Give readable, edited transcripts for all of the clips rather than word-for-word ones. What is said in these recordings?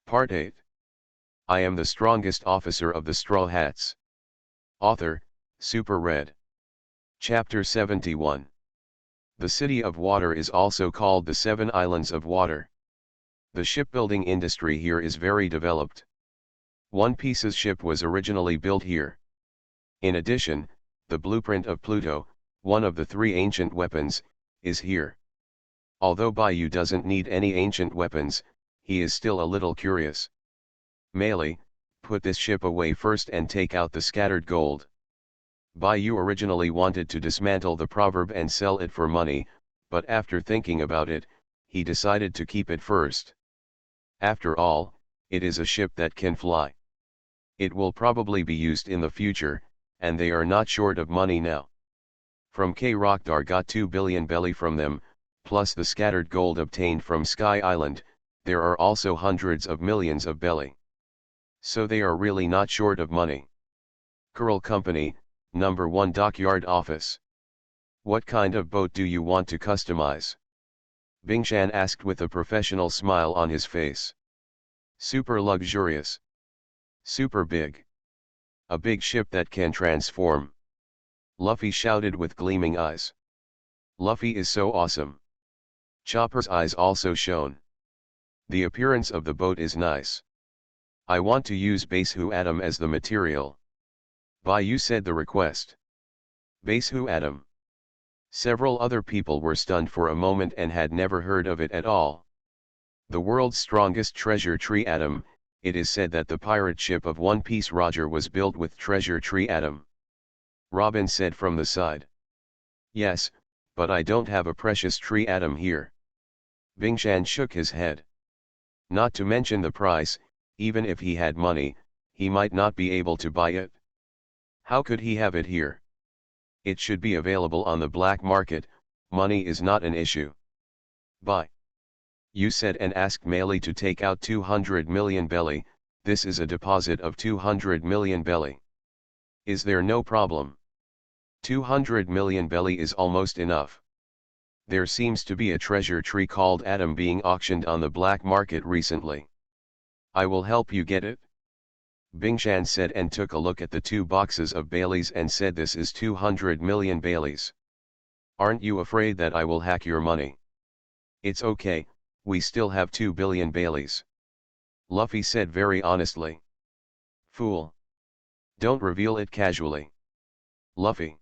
Part 8. I am the strongest officer of the Straw Hats. Author, Super Red. Chapter 71. The City of Water is also called the Seven Islands of Water. The shipbuilding industry here is very developed. One Piece's ship was originally built here. In addition, the blueprint of Pluto, one of the three ancient weapons, is here. Although Bayou doesn't need any ancient weapons, he is still a little curious. Meili, put this ship away first and take out the scattered gold. Bayou originally wanted to dismantle the proverb and sell it for money, but after thinking about it, he decided to keep it first. After all, it is a ship that can fly. It will probably be used in the future, and they are not short of money now. From K Rockdar got 2 billion belly from them, plus the scattered gold obtained from Sky Island. There are also hundreds of millions of belly. So they are really not short of money. Coral Company, number 1 Dockyard Office. What kind of boat do you want to customize? Bingshan asked with a professional smile on his face. Super luxurious. Super big. A big ship that can transform. Luffy shouted with gleaming eyes. Luffy is so awesome. Chopper's eyes also shone. The appearance of the boat is nice. I want to use Basehu Atom as the material. Bayou said the request. Basehu Atom. Several other people were stunned for a moment and had never heard of it at all. The world's strongest treasure tree atom, it is said that the pirate ship of One Piece Roger was built with treasure tree atom. Robin said from the side. Yes, but I don't have a precious tree atom here. Bingshan shook his head. Not to mention the price, even if he had money, he might not be able to buy it. How could he have it here? It should be available on the black market, money is not an issue. Buy. You said and asked Meili to take out 200 million belly, this is a deposit of 200 million belly. Is there no problem? 200 million belly is almost enough. There seems to be a treasure tree called Atom being auctioned on the black market recently. I will help you get it. Bingshan said and took a look at the 2 boxes of Baileys and said this is 200 million Baileys. Aren't you afraid that I will hack your money? It's okay, we still have 2 billion Baileys. Luffy said very honestly. Fool. Don't reveal it casually. Luffy.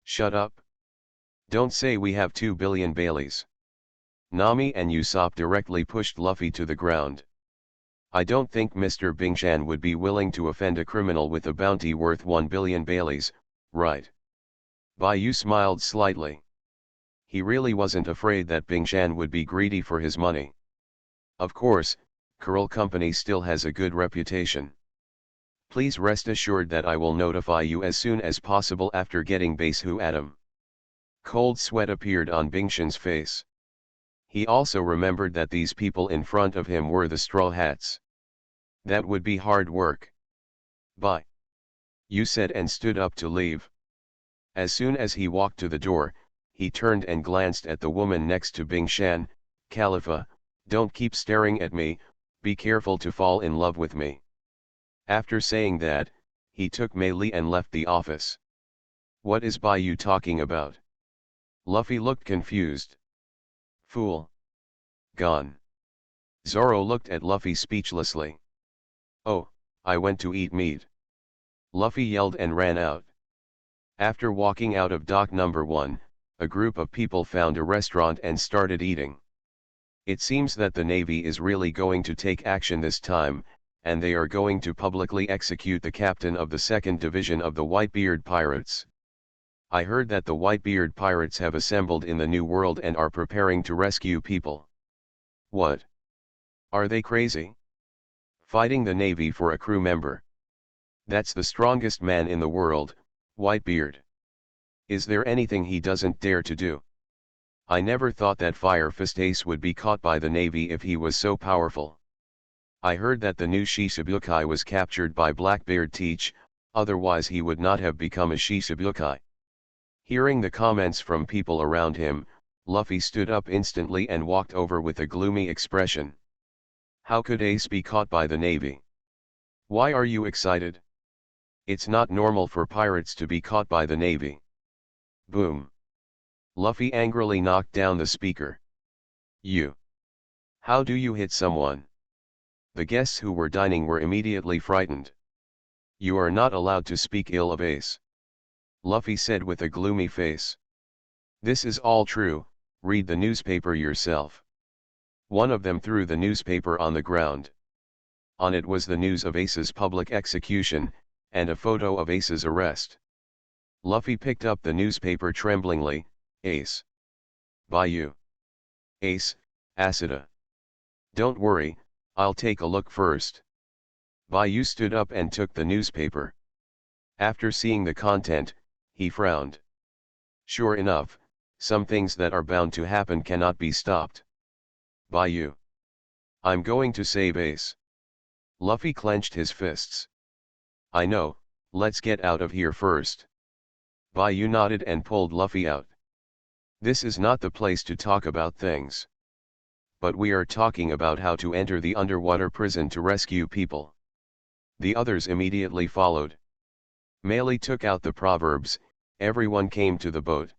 Shut up. Don't say we have 2 billion Baileys. Nami and Usopp directly pushed Luffy to the ground. I don't think Mr. Bingshan would be willing to offend a criminal with a bounty worth 1 billion Baileys, right? Bayou smiled slightly. He really wasn't afraid that Bingshan would be greedy for his money. Of course, Coral Company still has a good reputation. Please rest assured that I will notify you as soon as possible after getting Basehu Atom. Cold sweat appeared on Bingshan's face. He also remembered that these people in front of him were the Straw Hats. That would be hard work. Bye. You said and stood up to leave. As soon as he walked to the door, he turned and glanced at the woman next to Bingshan. Khalifa, don't keep staring at me, be careful to fall in love with me. After saying that, he took Meili and left the office. What is Bayou talking about? Luffy looked confused. Fool. Gone. Zoro looked at Luffy speechlessly. Oh, I went to eat meat. Luffy yelled and ran out. After walking out of dock number 1, a group of people found a restaurant and started eating. It seems that the Navy is really going to take action this time, and they are going to publicly execute the captain of the 2nd Division of the Whitebeard Pirates. I heard that the Whitebeard Pirates have assembled in the New World and are preparing to rescue people. What? Are they crazy? Fighting the Navy for a crew member. That's the strongest man in the world, Whitebeard. Is there anything he doesn't dare to do? I never thought that Fire Fist Ace would be caught by the Navy if he was so powerful. I heard that the new Shishibukai was captured by Blackbeard Teach, otherwise he would not have become a Shishibukai. Hearing the comments from people around him, Luffy stood up instantly and walked over with a gloomy expression. How could Ace be caught by the Navy? Why are you excited? It's not normal for pirates to be caught by the Navy. Boom. Luffy angrily knocked down the speaker. You. How do you hit someone? The guests who were dining were immediately frightened. You are not allowed to speak ill of Ace, Luffy said with a gloomy face. This is all true, read the newspaper yourself. One of them threw the newspaper on the ground. On it was the news of Ace's public execution, and a photo of Ace's arrest. Luffy picked up the newspaper tremblingly. Ace. Bayou. Ace, Asida. Don't worry, I'll take a look first. Bayou stood up and took the newspaper. After seeing the content, he frowned. Sure enough, some things that are bound to happen cannot be stopped. Bayou. I'm going to save Ace. Luffy clenched his fists. I know, let's get out of here first. Bayou nodded and pulled Luffy out. This is not the place to talk about things. But we are talking about how to enter the underwater prison to rescue people. The others immediately followed. Melee took out the proverbs, everyone came to the boat.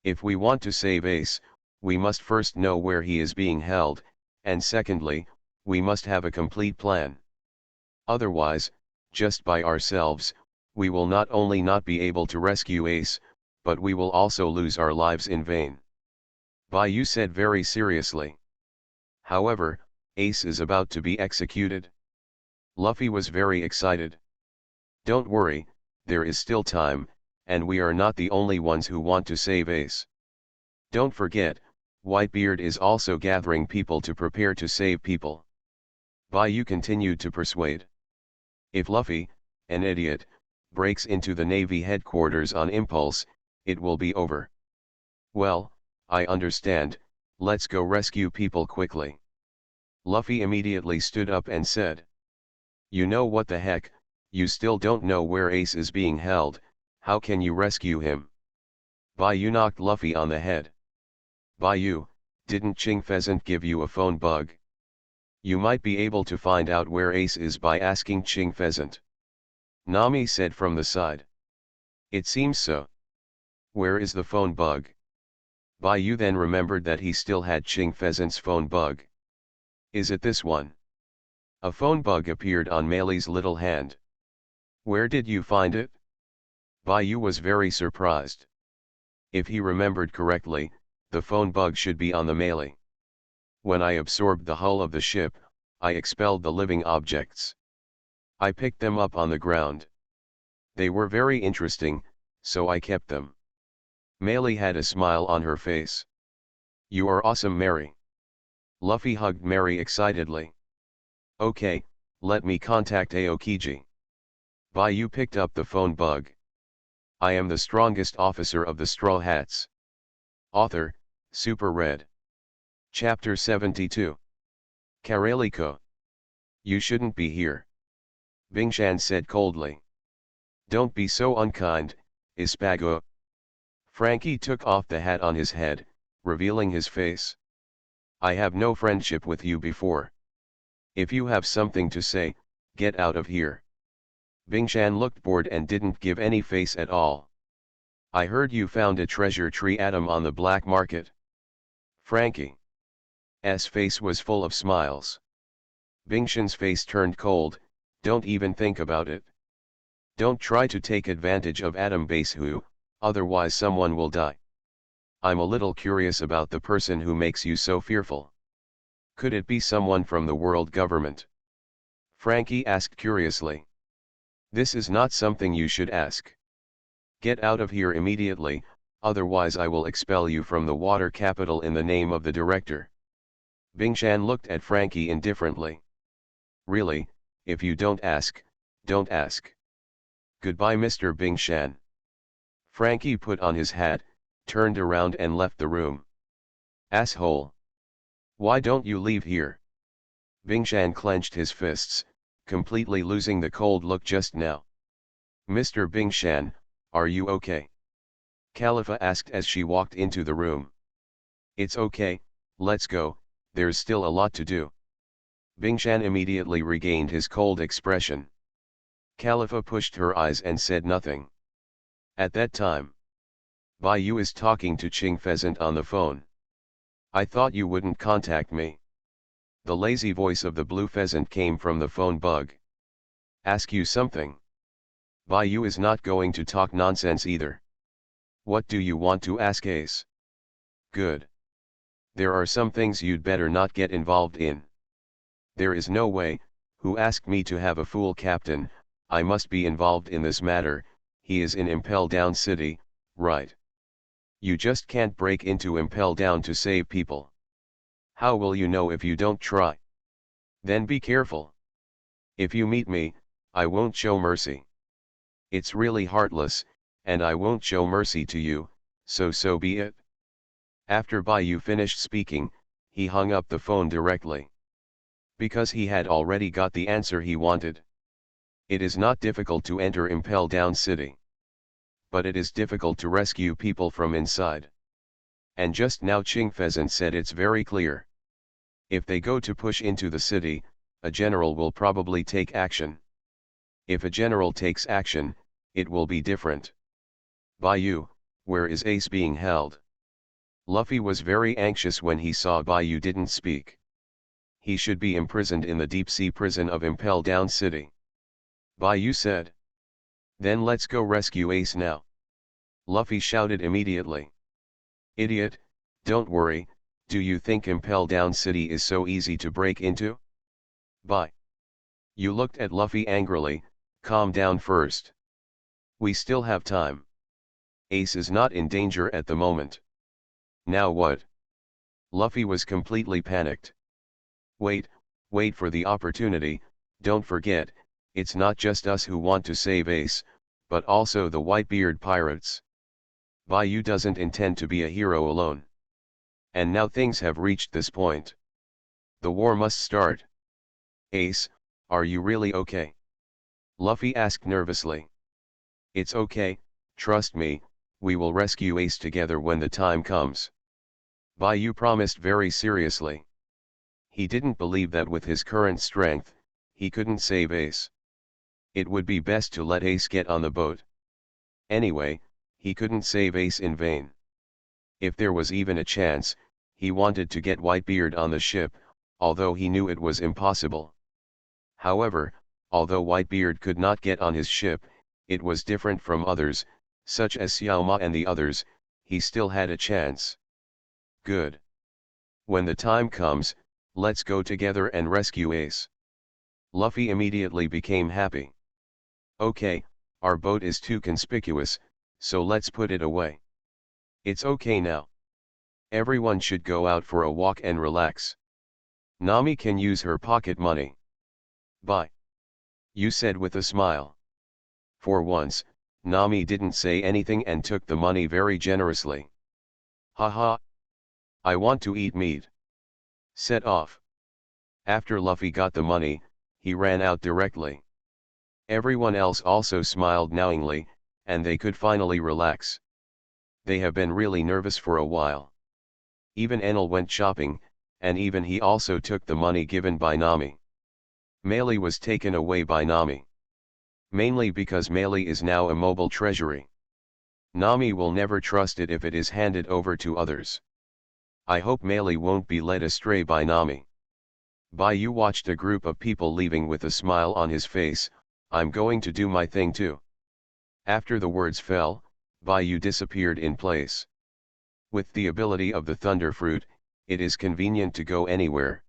If we want to save Ace, we must first know where he is being held, and secondly, we must have a complete plan. Otherwise, just by ourselves, we will not only not be able to rescue Ace, but we will also lose our lives in vain. Bayou said very seriously. However, Ace is about to be executed. Luffy was very excited. Don't worry, there is still time, and we are not the only ones who want to save Ace. Don't forget, Whitebeard is also gathering people to prepare to save people. Bayou continued to persuade. If Luffy, an idiot, breaks into the Navy headquarters on impulse, it will be over. Well, I understand, let's go rescue people quickly. Luffy immediately stood up and said. You know what the heck, you still don't know where Ace is being held, how can you rescue him? Bayou knocked Luffy on the head. Bayou, didn't Ching Pheasant give you a phone bug? You might be able to find out where Ace is by asking Ching Pheasant. Nami said from the side. It seems so. Where is the phone bug? Bayou then remembered that he still had Ching Pheasant's phone bug. Is it this one? A phone bug appeared on Melee's little hand. Where did you find it? Bayou was very surprised. If he remembered correctly, the phone bug should be on the Melee. When I absorbed the hull of the ship, I expelled the living objects. I picked them up on the ground. They were very interesting, so I kept them. Melee had a smile on her face. You are awesome, Mary. Luffy hugged Mary excitedly. Okay, let me contact Aokiji. Bayou picked up the phone bug. I am the strongest officer of the Straw Hats. Author, Super Red. Chapter 72. Kareliko. You shouldn't be here. Bingshan said coldly. Don't be so unkind, Ispago. Frankie took off the hat on his head, revealing his face. I have no friendship with you before. If you have something to say, get out of here. Bingshan looked bored and didn't give any face at all. I heard you found a treasure tree atom on the black market. Frankie's face was full of smiles. Bingshan's face turned cold. Don't even think about it. Don't try to take advantage of Atom Base Who, otherwise someone will die. I'm a little curious about the person who makes you so fearful. Could it be someone from the world government? Frankie asked curiously. This is not something you should ask. Get out of here immediately, otherwise I will expel you from the water capital in the name of the director. Bingshan looked at Frankie indifferently. Really, if you don't ask, don't ask. Goodbye, Mr. Bingshan. Frankie put on his hat, turned around and left the room. Asshole. Why don't you leave here? Bingshan clenched his fists, completely losing the cold look just now. Mr. Bingshan, are you okay? Khalifa asked as she walked into the room. It's okay, let's go, there's still a lot to do. Bingshan immediately regained his cold expression. Khalifa pushed her eyes and said nothing. At that time, Bai Yu is talking to Ching Pheasant on the phone. I thought you wouldn't contact me. The lazy voice of the blue pheasant came from the phone bug. Ask you something. Bai Yu is not going to talk nonsense either. What do you want to ask, Ace? Good. There are some things you'd better not get involved in. There is no way, who asked me to have a fool captain, I must be involved in this matter. He is in Impel Down City, right? You just can't break into Impel Down to save people. How will you know if you don't try? Then be careful. If you meet me, I won't show mercy. It's really heartless, and I won't show mercy to you, so be it. After Bai Yu finished speaking, he hung up the phone directly. Because he had already got the answer he wanted. It is not difficult to enter Impel Down City. But it is difficult to rescue people from inside. And just now Ching Pheasant said it's very clear. If they go to push into the city, a general will probably take action. If a general takes action, it will be different. Bai Yu, where is Ace being held? Luffy was very anxious when he saw Bai Yu didn't speak. He should be imprisoned in the deep-sea prison of Impel Down City. Bai Yu said. Then let's go rescue Ace now. Luffy shouted immediately. Idiot, don't worry, do you think Impel Down City is so easy to break into? Bai Yu looked at Luffy angrily. Calm down first. We still have time. Ace is not in danger at the moment. Now what? Luffy was completely panicked. Wait for the opportunity, don't forget, it's not just us who want to save Ace, but also the Whitebeard pirates. Bai Yu doesn't intend to be a hero alone. And now things have reached this point. The war must start. Ace, are you really okay? Luffy asked nervously. It's okay, trust me, we will rescue Ace together when the time comes. Bai Yu promised very seriously. He didn't believe that with his current strength, he couldn't save Ace. It would be best to let Ace get on the boat. Anyway, he couldn't save Ace in vain. If there was even a chance, he wanted to get Whitebeard on the ship, although he knew it was impossible. However, although Whitebeard could not get on his ship, it was different from others, such as Xiao Ma and the others, he still had a chance. Good. When the time comes, let's go together and rescue Ace. Luffy immediately became happy. Okay, our boat is too conspicuous, so let's put it away. It's okay now. Everyone should go out for a walk and relax. Nami can use her pocket money. Bai Yu said with a smile. For once, Nami didn't say anything and took the money very generously. Haha. I want to eat meat. Set off. After Luffy got the money, he ran out directly. Everyone else also smiled knowingly, and they could finally relax. They have been really nervous for a while. Even Enel went shopping, and even he also took the money given by Nami. Meili was taken away by Nami. Mainly because Meili is now a mobile treasury. Nami will never trust it if it is handed over to others. I hope Meili won't be led astray by Nami. Bai Yu watched a group of people leaving with a smile on his face. I'm going to do my thing too. After the words fell, Bai Yu disappeared in place. With the ability of the Thunder Fruit, it is convenient to go anywhere.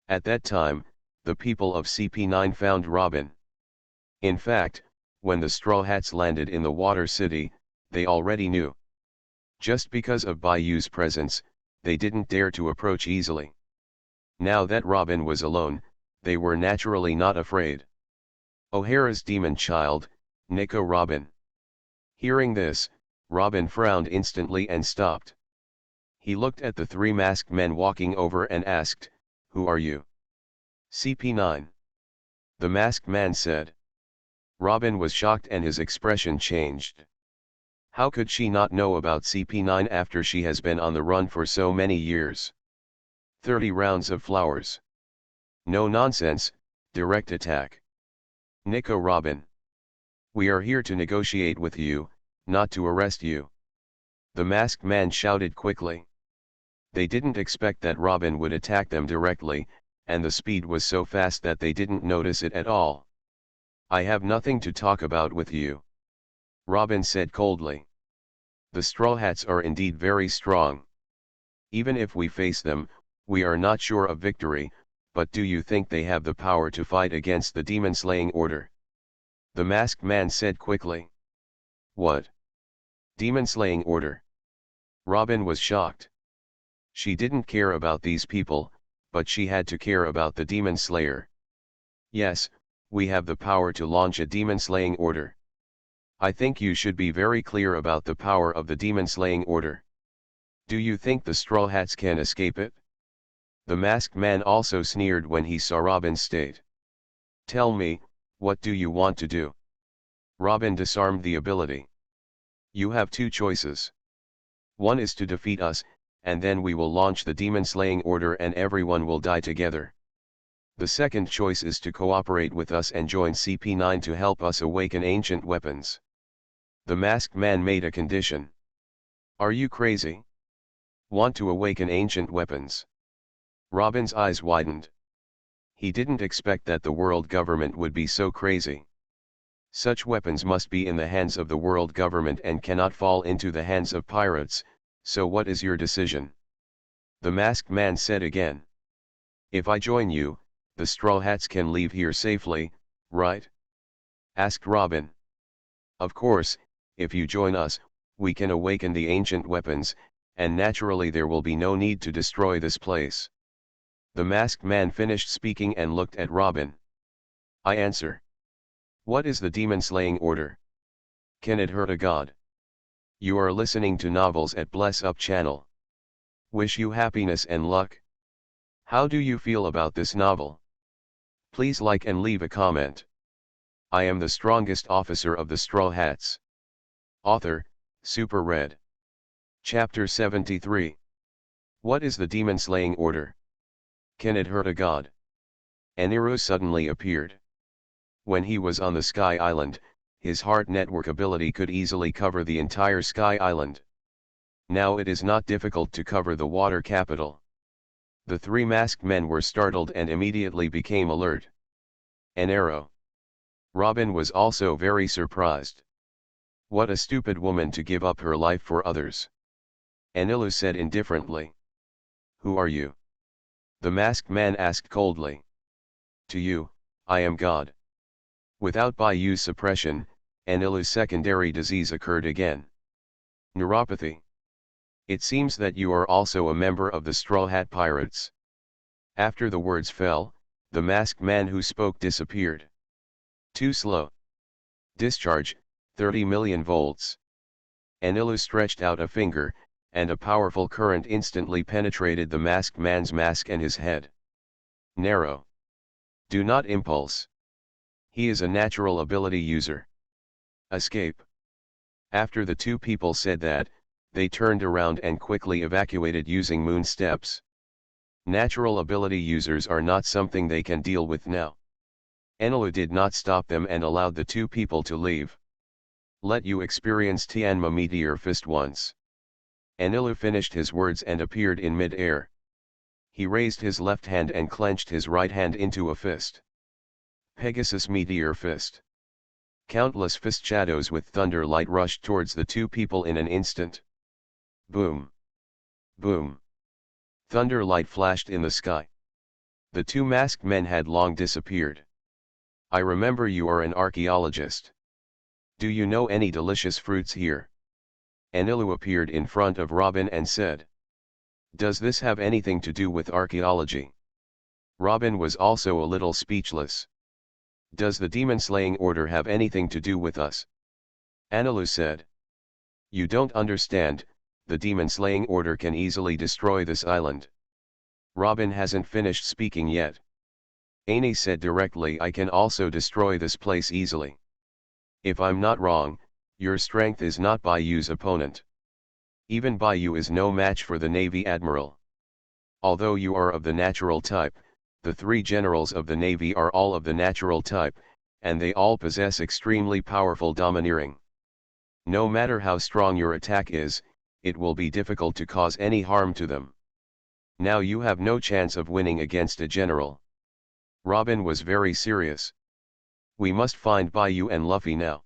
At that time, the people of CP9 found Robin. In fact, when the Straw Hats landed in the Water City, they already knew. Just because of Bai Yu's presence, they didn't dare to approach easily. Now that Robin was alone, they were naturally not afraid. O'Hara's demon child, Nico Robin. Hearing this, Robin frowned instantly and stopped. He looked at the three masked men walking over and asked, "Who are you?" CP9. The masked man said. Robin was shocked and his expression changed. How could she not know about CP9 after she has been on the run for so many years? 30 rounds of flowers. No nonsense, direct attack. Nico Robin. We are here to negotiate with you, not to arrest you. The masked man shouted quickly. They didn't expect that Robin would attack them directly, and the speed was so fast that they didn't notice it at all. I have nothing to talk about with you, Robin said coldly. The Straw Hats are indeed very strong. Even if we face them, we are not sure of victory, but do you think they have the power to fight against the demon-slaying order? The masked man said quickly. What? Demon-slaying order? Robin was shocked. She didn't care about these people, but she had to care about the demon slayer. Yes, we have the power to launch a demon-slaying order. I think you should be very clear about the power of the demon-slaying order. Do you think the Straw Hats can escape it? The masked man also sneered when he saw Robin's state. Tell me, what do you want to do? Robin disarmed the ability. You have two choices. One is to defeat us, and then we will launch the demon-slaying order and everyone will die together. The second choice is to cooperate with us and join CP9 to help us awaken ancient weapons. The masked man made a condition. Are you crazy? Want to awaken ancient weapons? Robin's eyes widened. He didn't expect that the world government would be so crazy. Such weapons must be in the hands of the world government and cannot fall into the hands of pirates, so what is your decision? The masked man said again. If I join you, the Straw Hats can leave here safely, right? Asked Robin. Of course, if you join us, we can awaken the ancient weapons, and naturally there will be no need to destroy this place. The masked man finished speaking and looked at Robin. I answer. What is the demon-slaying order? Can it hurt a god? You are listening to novels at Bless Up channel. Wish you happiness and luck. How do you feel about this novel? Please like and leave a comment. I am the strongest officer of the Straw Hats. Author, Super Red. Chapter 73. What is the demon-slaying order? Can it hurt a god? Aniru suddenly appeared. When he was on the Sky Island, his heart network ability could easily cover the entire Sky Island. Now it is not difficult to cover the water capital. The three masked men were startled and immediately became alert. An arrow. Robin was also very surprised. What a stupid woman to give up her life for others. Anilu said indifferently. Who are you? The masked man asked coldly. To you, I am God. Without Bayou suppression, Anilu's secondary disease occurred again. Neuropathy. It seems that you are also a member of the Straw Hat Pirates. After the words fell, the masked man who spoke disappeared. Too slow. Discharge, 30 million volts. Anilu stretched out a finger, and a powerful current instantly penetrated the masked man's mask and his head. Narrow. Do not impulse. He is a natural ability user. Escape. After the two people said that, they turned around and quickly evacuated using moon steps. Natural ability users are not something they can deal with now. Anilu did not stop them and allowed the two people to leave. Let you experience Tianma Meteor Fist once. Anilu finished his words and appeared in mid-air. He raised his left hand and clenched his right hand into a fist. Pegasus Meteor Fist. Countless fist shadows with thunder light rushed towards the two people in an instant. Boom. Boom. Thunder light flashed in the sky. The two masked men had long disappeared. I remember you are an archaeologist. Do you know any delicious fruits here? Anilu appeared in front of Robin and said. Does this have anything to do with archaeology? Robin was also a little speechless. Does the demon-slaying order have anything to do with us? Anilu said. You don't understand, the demon-slaying order can easily destroy this island. Robin hasn't finished speaking yet. Ani said directly, I can also destroy this place easily. If I'm not wrong, your strength is not Bayou's opponent. Even Bayou is no match for the Navy Admiral. Although you are of the natural type, The three generals of the Navy are all of the natural type, and they all possess extremely powerful domineering. No matter how strong your attack is, it will be difficult to cause any harm to them. Now you have no chance of winning against a general. Robin was very serious. We must find Bayou and Luffy now.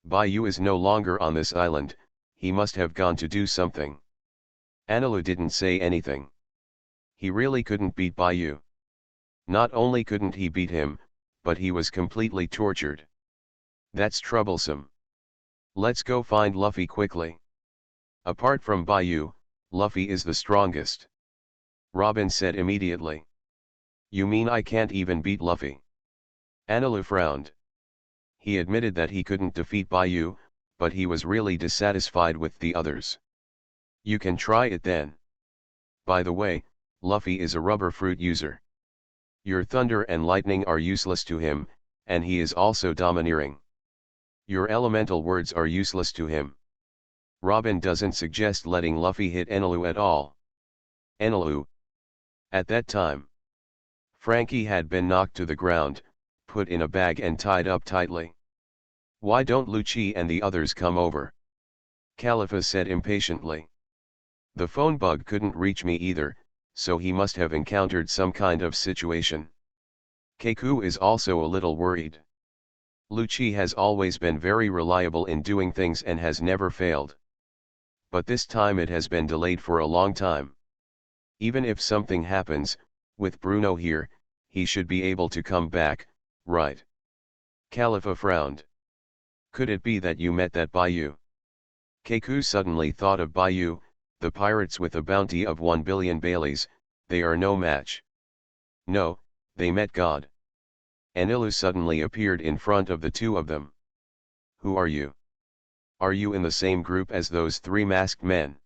Bayou is no longer on this island, he must have gone to do something. Anilu didn't say anything. He really couldn't beat Bayou. Not only couldn't he beat him, but he was completely tortured. That's troublesome. Let's go find Luffy quickly. Apart from Bayou, Luffy is the strongest. Robin said immediately. You mean I can't even beat Luffy? Anilu frowned. He admitted that he couldn't defeat Bayou, but he was really dissatisfied with the others. You can try it then. By the way, Luffy is a rubber fruit user. Your thunder and lightning are useless to him, and he is also domineering. Your elemental words are useless to him. Robin doesn't suggest letting Luffy hit Enilu at all. Enilu. At that time, Frankie had been knocked to the ground, put in a bag and tied up tightly. Why don't Lucci and the others come over? Khalifa said impatiently. The phone bug couldn't reach me either, so he must have encountered some kind of situation. Keku is also a little worried. Lucci has always been very reliable in doing things and has never failed. But this time it has been delayed for a long time. Even if something happens, with Bruno here, he should be able to come back, right? Khalifa frowned. Could it be that you met that Bayou? Keku suddenly thought of Bayou, the pirates with a bounty of 1 billion Baileys. They are no match. No, they met God. Anilu suddenly appeared in front of the two of them. Who are you? Are you in the same group as those three masked men?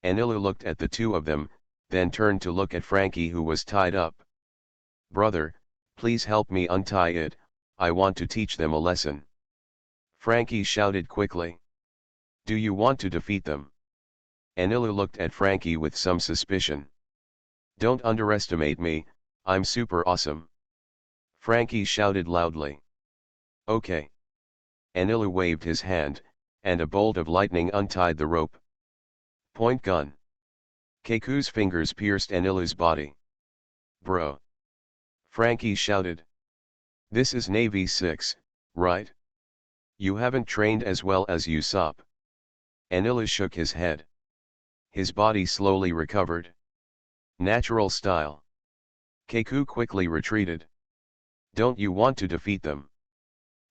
Anilu looked at the two of them, then turned to look at Frankie who was tied up. Brother, please help me untie it, I want to teach them a lesson. Frankie shouted quickly. Do you want to defeat them? Anilu looked at Frankie with some suspicion. Don't underestimate me, I'm super awesome. Frankie shouted loudly. Okay. Anilu waved his hand, and a bolt of lightning untied the rope. Point gun. Keku's fingers pierced Anilu's body. Bro. Frankie shouted. This is Navy 6, right? You haven't trained as well as Usopp. Anilu shook his head. His body slowly recovered. Natural style. Keku quickly retreated. Don't you want to defeat them?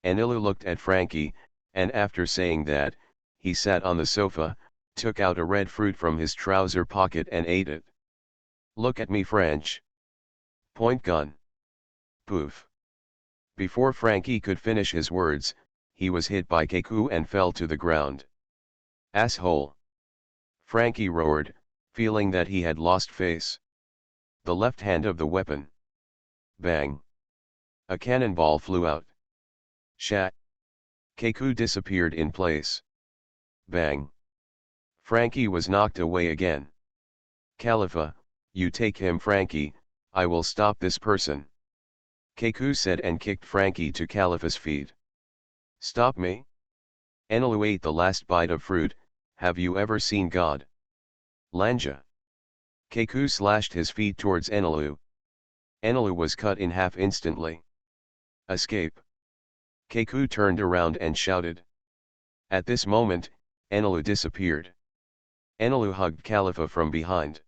Anilu looked at Frankie, and after saying that, he sat on the sofa, took out a red fruit from his trouser pocket and ate it. Look at me French. Point gun. Poof. Before Frankie could finish his words, he was hit by Keku and fell to the ground. Asshole. Frankie roared, feeling that he had lost face. The left hand of the weapon. Bang. A cannonball flew out. Shat. Keku disappeared in place. Bang. Frankie was knocked away again. Khalifa, you take him Frankie, I will stop this person. Keku said and kicked Frankie to Khalifa's feet. Stop me? Enilu ate the last bite of fruit, have you ever seen God? Lanja. Keku slashed his feet towards Enilu. Enilu was cut in half instantly. Escape. Keku turned around and shouted. At this moment, Enilu disappeared. Enilu hugged Khalifa from behind.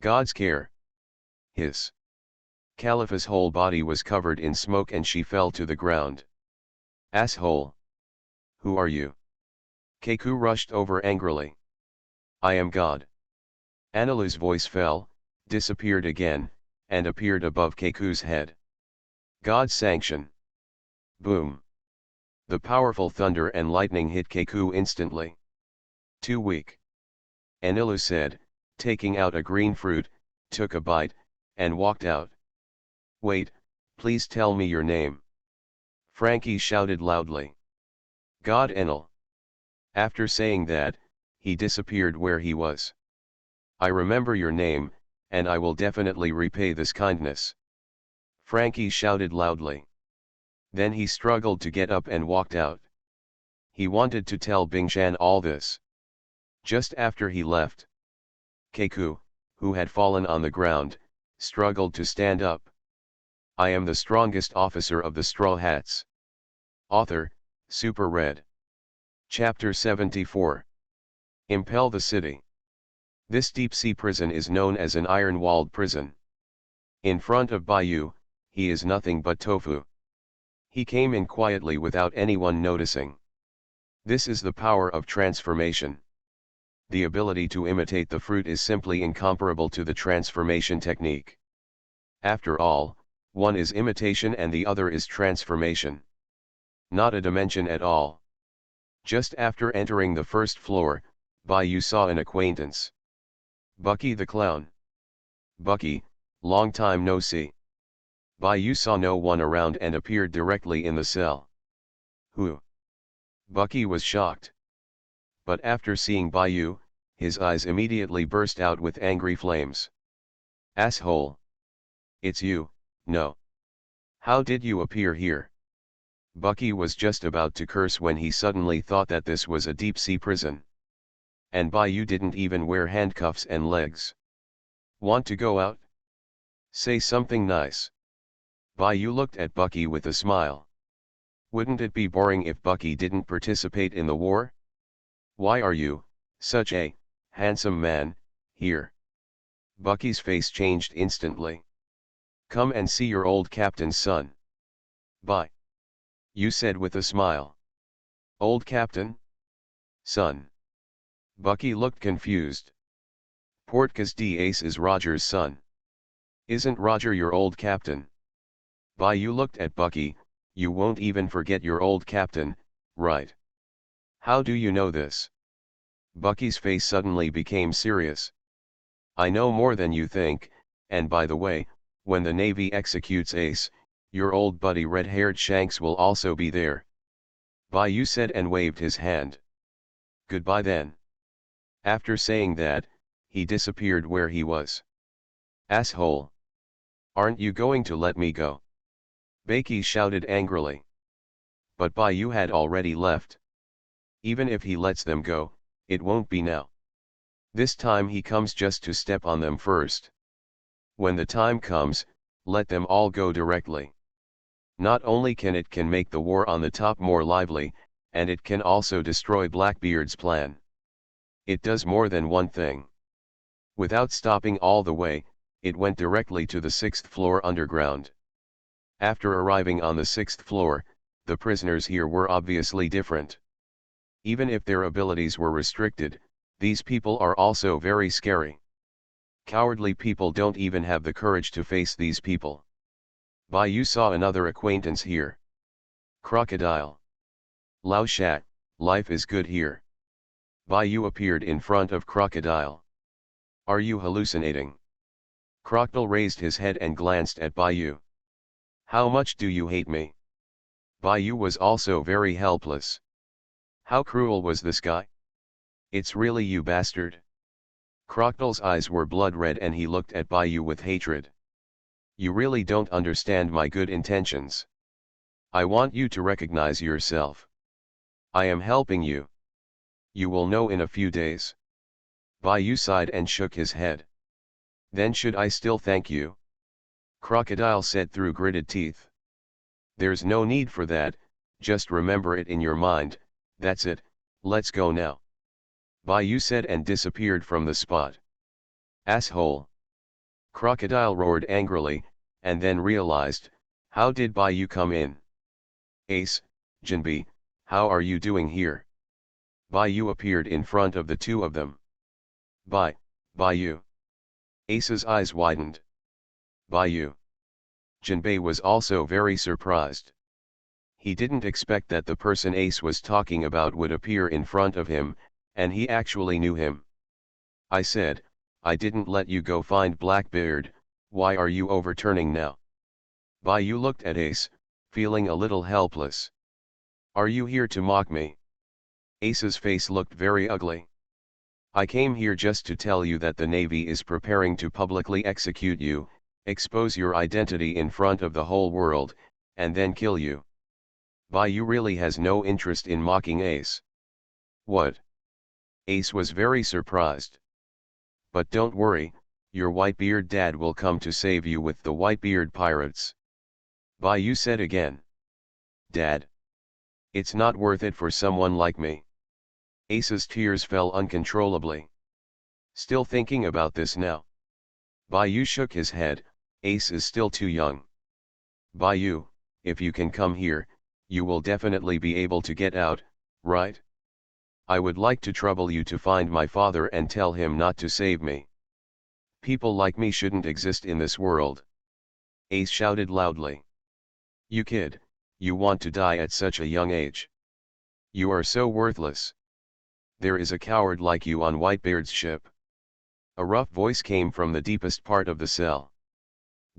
God's care. Hiss. Khalifa's whole body was covered in smoke and she fell to the ground. Asshole. Who are you? Keku rushed over angrily. I am God. Anilu's voice fell, disappeared again, and appeared above Keku's head. God's sanction. Boom. The powerful thunder and lightning hit Keku instantly. Too weak. Anilu said, taking out a green fruit, took a bite, and walked out. Wait, please tell me your name. Frankie shouted loudly. God Enel. After saying that, he disappeared where he was. I remember your name, and I will definitely repay this kindness." Frankie shouted loudly. Then he struggled to get up and walked out. He wanted to tell Bingshan all this. Just after he left, Keiku, who had fallen on the ground, struggled to stand up. "I am the strongest officer of the Straw Hats." Author, Super Red. Chapter 74. Impel the City. This deep-sea prison is known as an iron-walled prison. In front of Baiyu, he is nothing but tofu. He came in quietly without anyone noticing. This is the power of transformation. The ability to imitate the fruit is simply incomparable to the transformation technique. After all, one is imitation and the other is transformation. Not a dimension at all. Just after entering the first floor, Baiyu saw an acquaintance. Bucky the clown. "Bucky, long time no see." Baiyu saw no one around and appeared directly in the cell. "Who?" Bucky was shocked. But after seeing Baiyu, his eyes immediately burst out with angry flames. "Asshole! It's you, no. How did you appear here?" Bucky was just about to curse when he suddenly thought that this was a deep-sea prison. And Baiyu didn't even wear handcuffs and legs. "Want to go out? Say something nice." Baiyu looked at Bucky with a smile. Wouldn't it be boring if Bucky didn't participate in the war? "Why are you, such a handsome man, here?" Bucky's face changed instantly. "Come and see your old captain's son." "Bye," you said with a smile. "Old captain? Son?" Bucky looked confused. "Portkas d'Ace is Roger's son. Isn't Roger your old captain?" Baiyu looked at Bucky. "You won't even forget your old captain, right?" "How do you know this?" Bucky's face suddenly became serious. "I know more than you think, and by the way, when the Navy executes Ace, your old buddy red-haired Shanks will also be there." Baiyu said and waved his hand. "Goodbye then." After saying that, he disappeared where he was. "Asshole! Aren't you going to let me go?" Bakey shouted angrily. But Baiyu had already left. Even if he lets them go, it won't be now. This time he comes just to step on them first. When the time comes, let them all go directly. Not only can it make the war on the top more lively, and it can also destroy Blackbeard's plan. It does more than one thing. Without stopping all the way, it went directly to the 6th floor underground. After arriving on the 6th floor, the prisoners here were obviously different. Even if their abilities were restricted, these people are also very scary. Cowardly people don't even have the courage to face these people. Baiyu saw another acquaintance here. Crocodile. "Lao Shat, life is good here." Baiyu appeared in front of Crocodile. "Are you hallucinating?" Crocodile raised his head and glanced at Baiyu. "How much do you hate me?" Baiyu was also very helpless. How cruel was this guy? "It's really you bastard." Crocodile's eyes were blood red and he looked at Baiyu with hatred. "You really don't understand my good intentions. I want you to recognize yourself. I am helping you. You will know in a few days." Baiyu sighed and shook his head. "Then should I still thank you?" Crocodile said through gritted teeth. "There's no need for that, just remember it in your mind, that's it, let's go now." Baiyu said and disappeared from the spot. "Asshole!" Crocodile roared angrily, and then realized, how did Baiyu come in? "Ace, Jinbi, how are you doing here?" Baiyu appeared in front of the two of them. Baiyu." Ace's eyes widened. "Baiyu." Jinbei was also very surprised. He didn't expect that the person Ace was talking about would appear in front of him, and he actually knew him. "I said, I didn't let you go find Blackbeard, why are you overturning now?" Baiyu looked at Ace, feeling a little helpless. "Are you here to mock me?" Ace's face looked very ugly. I came here just to tell you that the Navy is preparing to publicly execute you, expose your identity in front of the whole world, and then kill you. Bayou really has no interest in mocking Ace. What? Ace was very surprised. But don't worry, your Whitebeard dad will come to save you with the Whitebeard pirates. Bayou said again. Dad? It's not worth it for someone like me. Ace's tears fell uncontrollably. Still thinking about this now. Bayou shook his head. Ace is still too young. Bayou, if you can come here, you will definitely be able to get out, right? I would like to trouble you to find my father and tell him not to save me. People like me shouldn't exist in this world. Ace shouted loudly. You kid, you want to die at such a young age. You are so worthless. There is a coward like you on Whitebeard's ship. A rough voice came from the deepest part of the cell.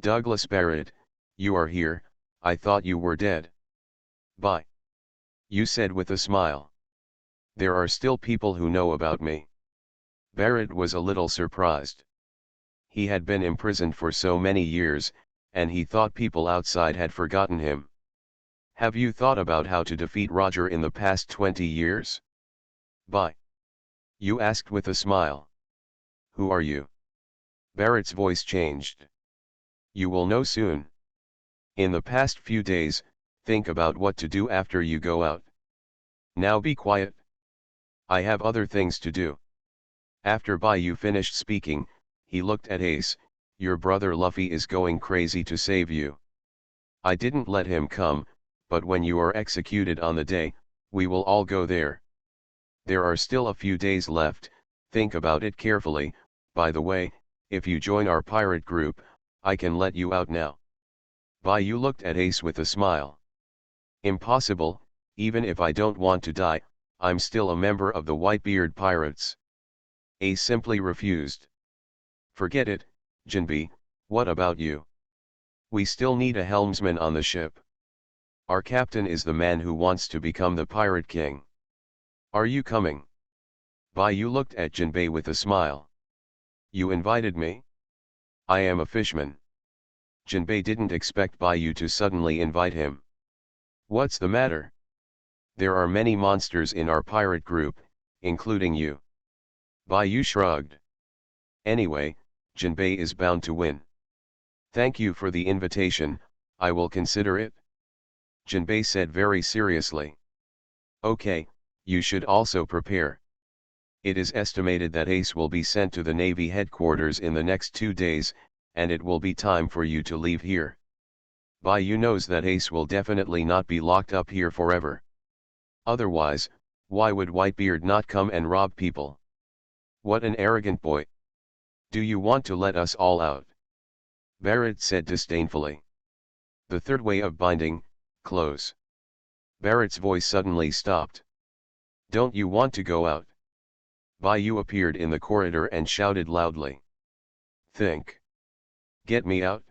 Douglas Barrett, you are here, I thought you were dead. Bye. You said with a smile. There are still people who know about me. Barrett was a little surprised. He had been imprisoned for so many years, and he thought people outside had forgotten him. Have you thought about how to defeat Roger in the past 20 years? Bye. You asked with a smile. Who are you? Barrett's voice changed. You will know soon. In the past few days, think about what to do after you go out. Now be quiet. I have other things to do. After Bayou finished speaking, he looked at Ace. Your brother Luffy is going crazy to save you. I didn't let him come, but when you are executed on the day, we will all go there. There are still a few days left, think about it carefully. By the way, if you join our pirate group, I can let you out now. Bayou looked at Ace with a smile. Impossible, even if I don't want to die, I'm still a member of the Whitebeard pirates. Ace simply refused. Forget it, Jinbe, what about you? We still need a helmsman on the ship. Our captain is the man who wants to become the pirate king. Are you coming? Bayou looked at Jinbe with a smile. You invited me? I am a fishman. Jinbe didn't expect Bayou to suddenly invite him. What's the matter? There are many monsters in our pirate group, including you. Bayou shrugged. Anyway, Jinbe is bound to win. Thank you for the invitation, I will consider it. Jinbe said very seriously. Okay, you should also prepare. It is estimated that Ace will be sent to the Navy headquarters in the next 2 days, and it will be time for you to leave here. Bayou knows that Ace will definitely not be locked up here forever. Otherwise, why would Whitebeard not come and rob people? What an arrogant boy. Do you want to let us all out? Barrett said disdainfully. The third way of binding, close. Barrett's voice suddenly stopped. Don't you want to go out? Bayou appeared in the corridor and shouted loudly. Think. Get me out?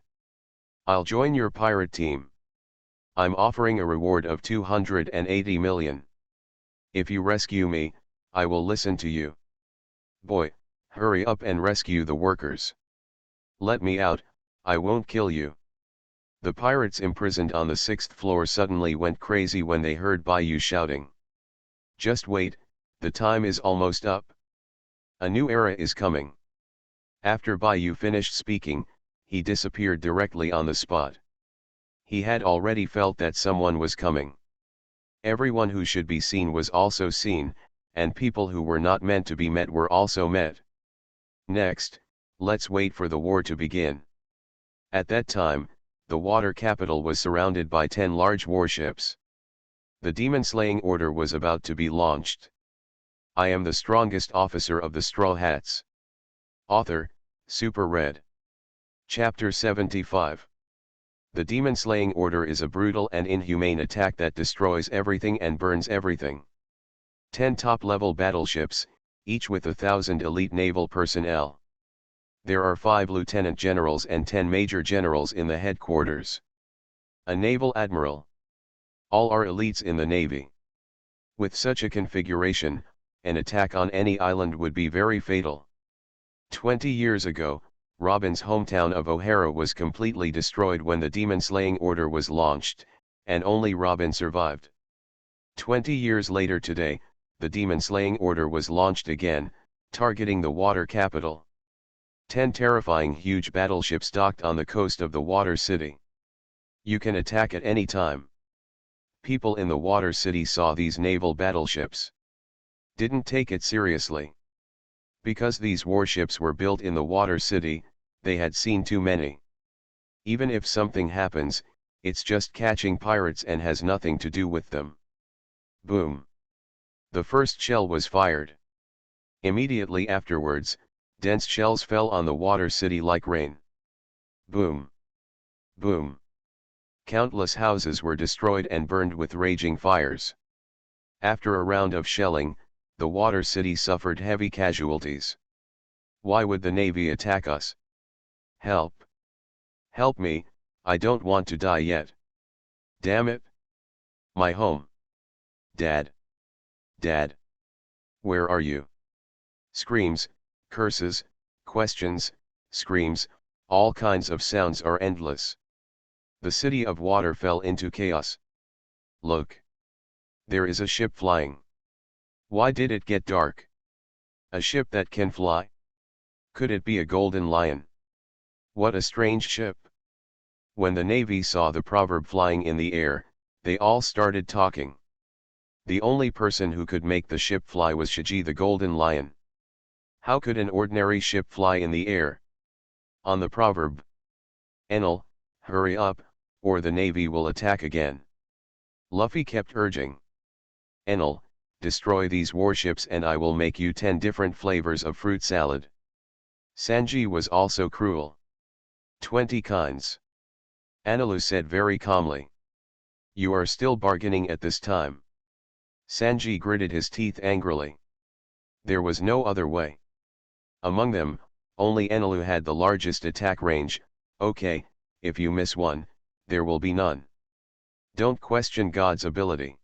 I'll join your pirate team. I'm offering a reward of 280 million. If you rescue me, I will listen to you. Boy, hurry up and rescue the workers. Let me out, I won't kill you. The pirates imprisoned on the 6th floor suddenly went crazy when they heard Bayou shouting. Just wait, the time is almost up. A new era is coming. After Bayou finished speaking, he disappeared directly on the spot. He had already felt that someone was coming. Everyone who should be seen was also seen, and people who were not meant to be met were also met. Next, let's wait for the war to begin. At that time, the water capital was surrounded by 10 large warships. The demon-slaying order was about to be launched. I am the strongest officer of the Straw Hats. Author, Super Red. Chapter 75. The demon-slaying order is a brutal and inhumane attack that destroys everything and burns everything. 10 top-level battleships, each with 1,000 elite naval personnel. There are 5 lieutenant generals and 10 major generals in the headquarters. A naval admiral. All are elites in the Navy. With such a configuration, an attack on any island would be very fatal. 20 years ago, Robin's hometown of O'Hara was completely destroyed when the demon-slaying order was launched, and only Robin survived. 20 years later today, the demon-slaying order was launched again, targeting the water capital. 10 terrifying huge battleships docked on the coast of the water city. You can attack at any time. People in the water city saw these naval battleships. Didn't take it seriously. Because these warships were built in the water city, they had seen too many. Even if something happens, it's just catching pirates and has nothing to do with them. Boom. The first shell was fired. Immediately afterwards, dense shells fell on the water city like rain. Boom. Boom. Countless houses were destroyed and burned with raging fires. After a round of shelling, the water city suffered heavy casualties. Why would the Navy attack us? Help. Help me, I don't want to die yet. Damn it. My home. Dad. Dad. Where are you? Screams, curses, questions, screams, all kinds of sounds are endless. The city of water fell into chaos. Look. There is a ship flying. Why did it get dark? A ship that can fly? Could it be a golden lion? What a strange ship. When the Navy saw the proverb flying in the air, they all started talking. The only person who could make the ship fly was Shiji the golden lion. How could an ordinary ship fly in the air? On the proverb, Enel, hurry up, or the Navy will attack again. Luffy kept urging. Enel, destroy these warships and I will make you 10 different flavors of fruit salad. Sanji was also cruel. 20 kinds. Anilu said very calmly. You are still bargaining at this time. Sanji gritted his teeth angrily. There was no other way. Among them, only Enilu had the largest attack range. Okay, if you miss one, there will be none. Don't question God's ability.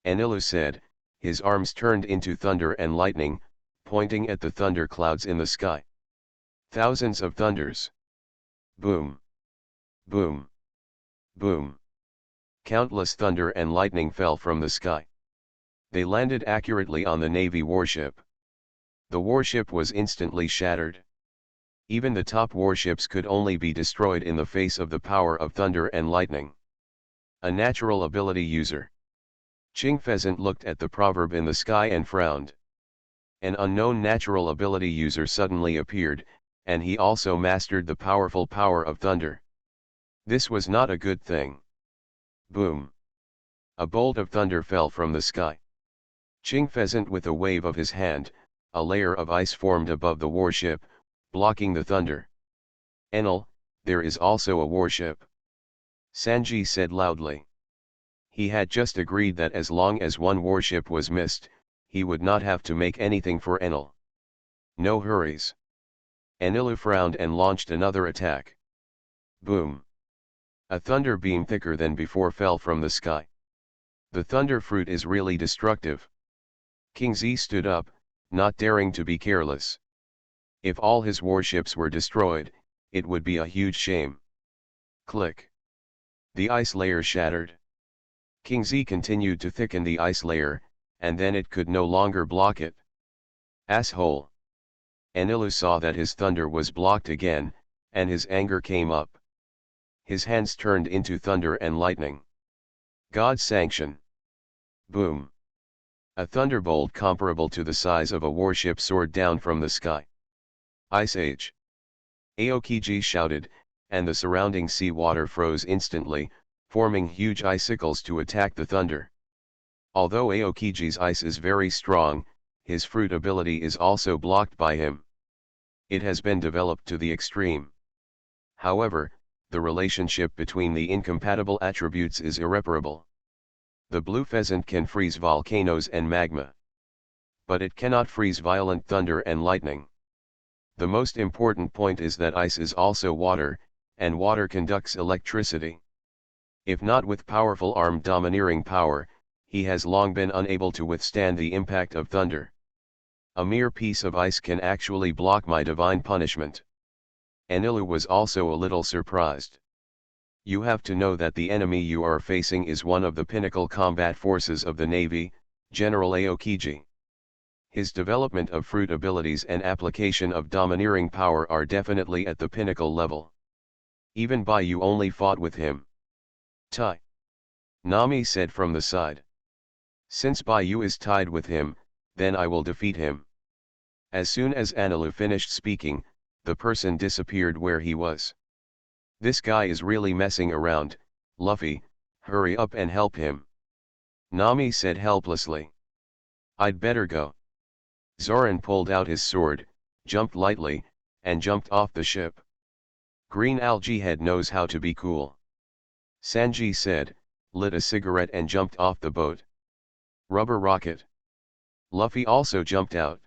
Enilu said, his arms turned into thunder and lightning, pointing at the thunder clouds in the sky. Thousands of thunders. Boom. Boom. Boom. Countless thunder and lightning fell from the sky. They landed accurately on the Navy warship. The warship was instantly shattered. Even the top warships could only be destroyed in the face of the power of thunder and lightning. A natural ability user. Ching Pheasant looked at the proverb in the sky and frowned. An unknown natural ability user suddenly appeared, and he also mastered the powerful power of thunder. This was not a good thing. Boom. A bolt of thunder fell from the sky. Ching Pheasant with a wave of his hand, a layer of ice formed above the warship, blocking the thunder. Enel, there is also a warship. Sanji said loudly. He had just agreed that as long as one warship was missed, he would not have to make anything for Enel. No hurries. Enilu frowned and launched another attack. Boom. A thunder beam thicker than before fell from the sky. The thunder fruit is really destructive. King Z stood up, not daring to be careless. If all his warships were destroyed, it would be a huge shame. Click. The ice layer shattered. King Z continued to thicken the ice layer, and then it could no longer block it. Asshole. Enilu saw that his thunder was blocked again, and his anger came up. His hands turned into thunder and lightning. God's sanction. Boom. A thunderbolt comparable to the size of a warship soared down from the sky. Ice Age. Aokiji shouted, and the surrounding sea water froze instantly, forming huge icicles to attack the thunder. Although Aokiji's ice is very strong, his fruit ability is also blocked by him. It has been developed to the extreme. However, the relationship between the incompatible attributes is irreparable. The blue pheasant can freeze volcanoes and magma. But it cannot freeze violent thunder and lightning. The most important point is that ice is also water, and water conducts electricity. If not with powerful armed domineering power, he has long been unable to withstand the impact of thunder. A mere piece of ice can actually block my divine punishment. Enilu was also a little surprised. You have to know that the enemy you are facing is one of the pinnacle combat forces of the Navy, General Aokiji. His development of fruit abilities and application of domineering power are definitely at the pinnacle level. Even you only fought with him. Tai. Nami said from the side. Since you is tied with him, then I will defeat him. As soon as Anilu finished speaking, the person disappeared where he was. This guy is really messing around, Luffy, hurry up and help him. Nami said helplessly. I'd better go. Zoran pulled out his sword, jumped lightly, and jumped off the ship. Green Algae Head knows how to be cool. Sanji said, lit a cigarette and jumped off the boat. Rubber rocket. Luffy also jumped out.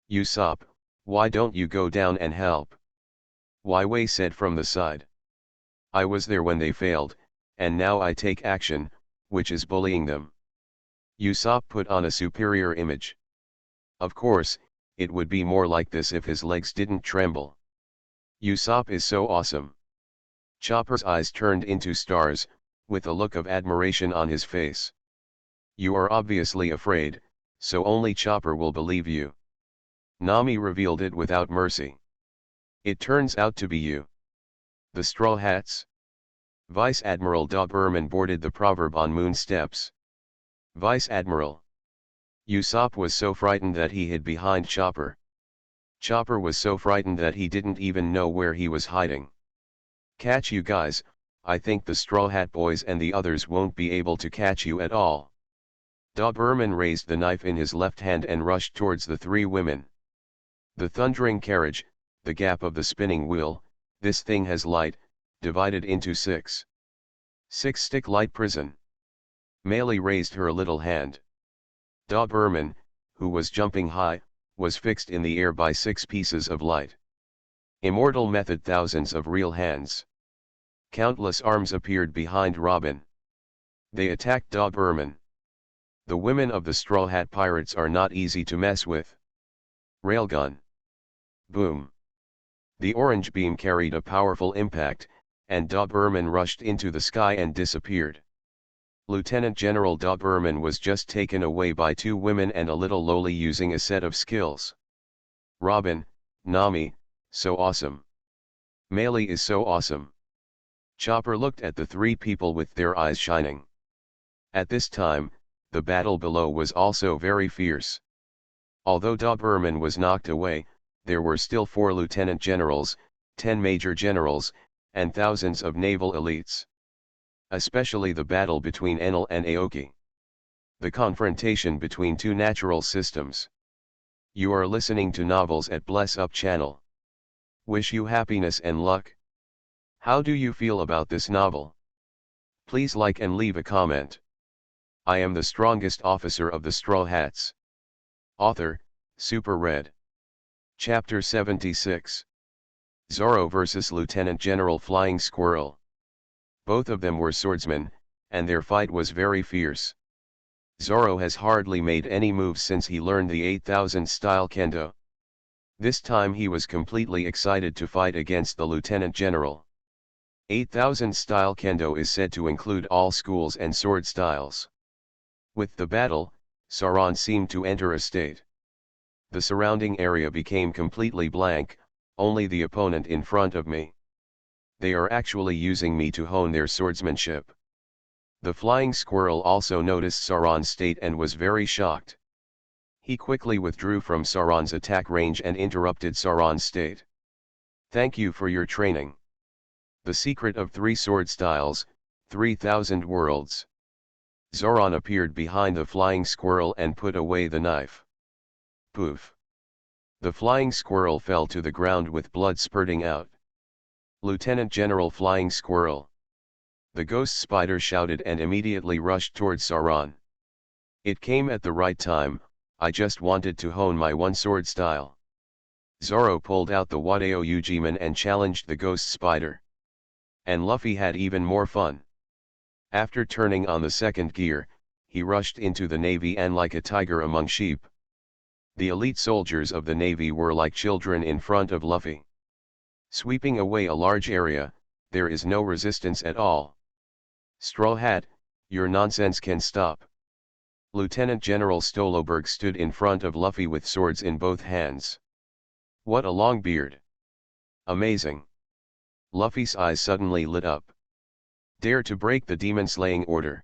Usopp, why don't you go down and help? Wei said from the side. I was there when they failed, and now I take action, which is bullying them. Usopp put on a superior image. Of course, it would be more like this if his legs didn't tremble. Usopp is so awesome. Chopper's eyes turned into stars, with a look of admiration on his face. You are obviously afraid, so only Chopper will believe you. Nami revealed it without mercy. It turns out to be you. The Straw Hats? Vice Admiral Doberman boarded the Proverb on Moon steps. Vice Admiral. Usopp was so frightened that he hid behind Chopper. Chopper was so frightened that he didn't even know where he was hiding. Catch you guys, I think the Straw Hat Boys and the others won't be able to catch you at all. Doberman raised the knife in his left hand and rushed towards the three women. The thundering carriage, the gap of the spinning wheel, this thing has light, divided into six. Six-stick light prison. Melee raised her little hand. Doberman, who was jumping high, was fixed in the air by 6 pieces of light. Immortal method, thousands of real hands. Countless arms appeared behind Robin. They attacked Doberman. The women of the Straw Hat Pirates are not easy to mess with. Railgun. Boom. The orange beam carried a powerful impact, and Doberman rushed into the sky and disappeared. Lieutenant General Doberman was just taken away by 2 women and a little lowly using a set of skills. Robin, Nami, so awesome. Melee is so awesome. Chopper looked at the 3 people with their eyes shining. At this time, the battle below was also very fierce. Although Doberman was knocked away, there were still 4 lieutenant generals, 10 major generals, and thousands of naval elites. Especially the battle between Enel and Aoki. The confrontation between 2 natural systems. You are listening to Novels at Bless Up channel. Wish you happiness and luck. How do you feel about this novel? Please like and leave a comment. I am the strongest officer of the Straw Hats. Author, Super Red. Chapter 76. Zoro vs. Lieutenant General Flying Squirrel. Both of them were swordsmen, and their fight was very fierce. Zoro has hardly made any moves since he learned the 8000 style kendo. This time he was completely excited to fight against the Lieutenant General. 8000 style kendo is said to include all schools and sword styles. With the battle, Sauron seemed to enter a state. The surrounding area became completely blank, only the opponent in front of me. They are actually using me to hone their swordsmanship. The flying squirrel also noticed Sauron's state and was very shocked. He quickly withdrew from Sauron's attack range and interrupted Sauron's state. Thank you for your training. The secret of 3 sword styles, 3000 worlds. Sauron appeared behind the flying squirrel and put away the knife. Poof. The flying squirrel fell to the ground with blood spurting out. Lieutenant General Flying Squirrel. The ghost spider shouted and immediately rushed towards Sauron. It came at the right time, I just wanted to hone my one sword style. Zoro pulled out the Wadao Ujiman and challenged the ghost spider. And Luffy had even more fun. After turning on the second gear, he rushed into the navy and like a tiger among sheep. The elite soldiers of the Navy were like children in front of Luffy. Sweeping away a large area, there is no resistance at all. Straw Hat, your nonsense can stop. Lieutenant General Stoloberg stood in front of Luffy with swords in both hands. What a long beard! Amazing! Luffy's eyes suddenly lit up. Dare to break the demon-slaying order.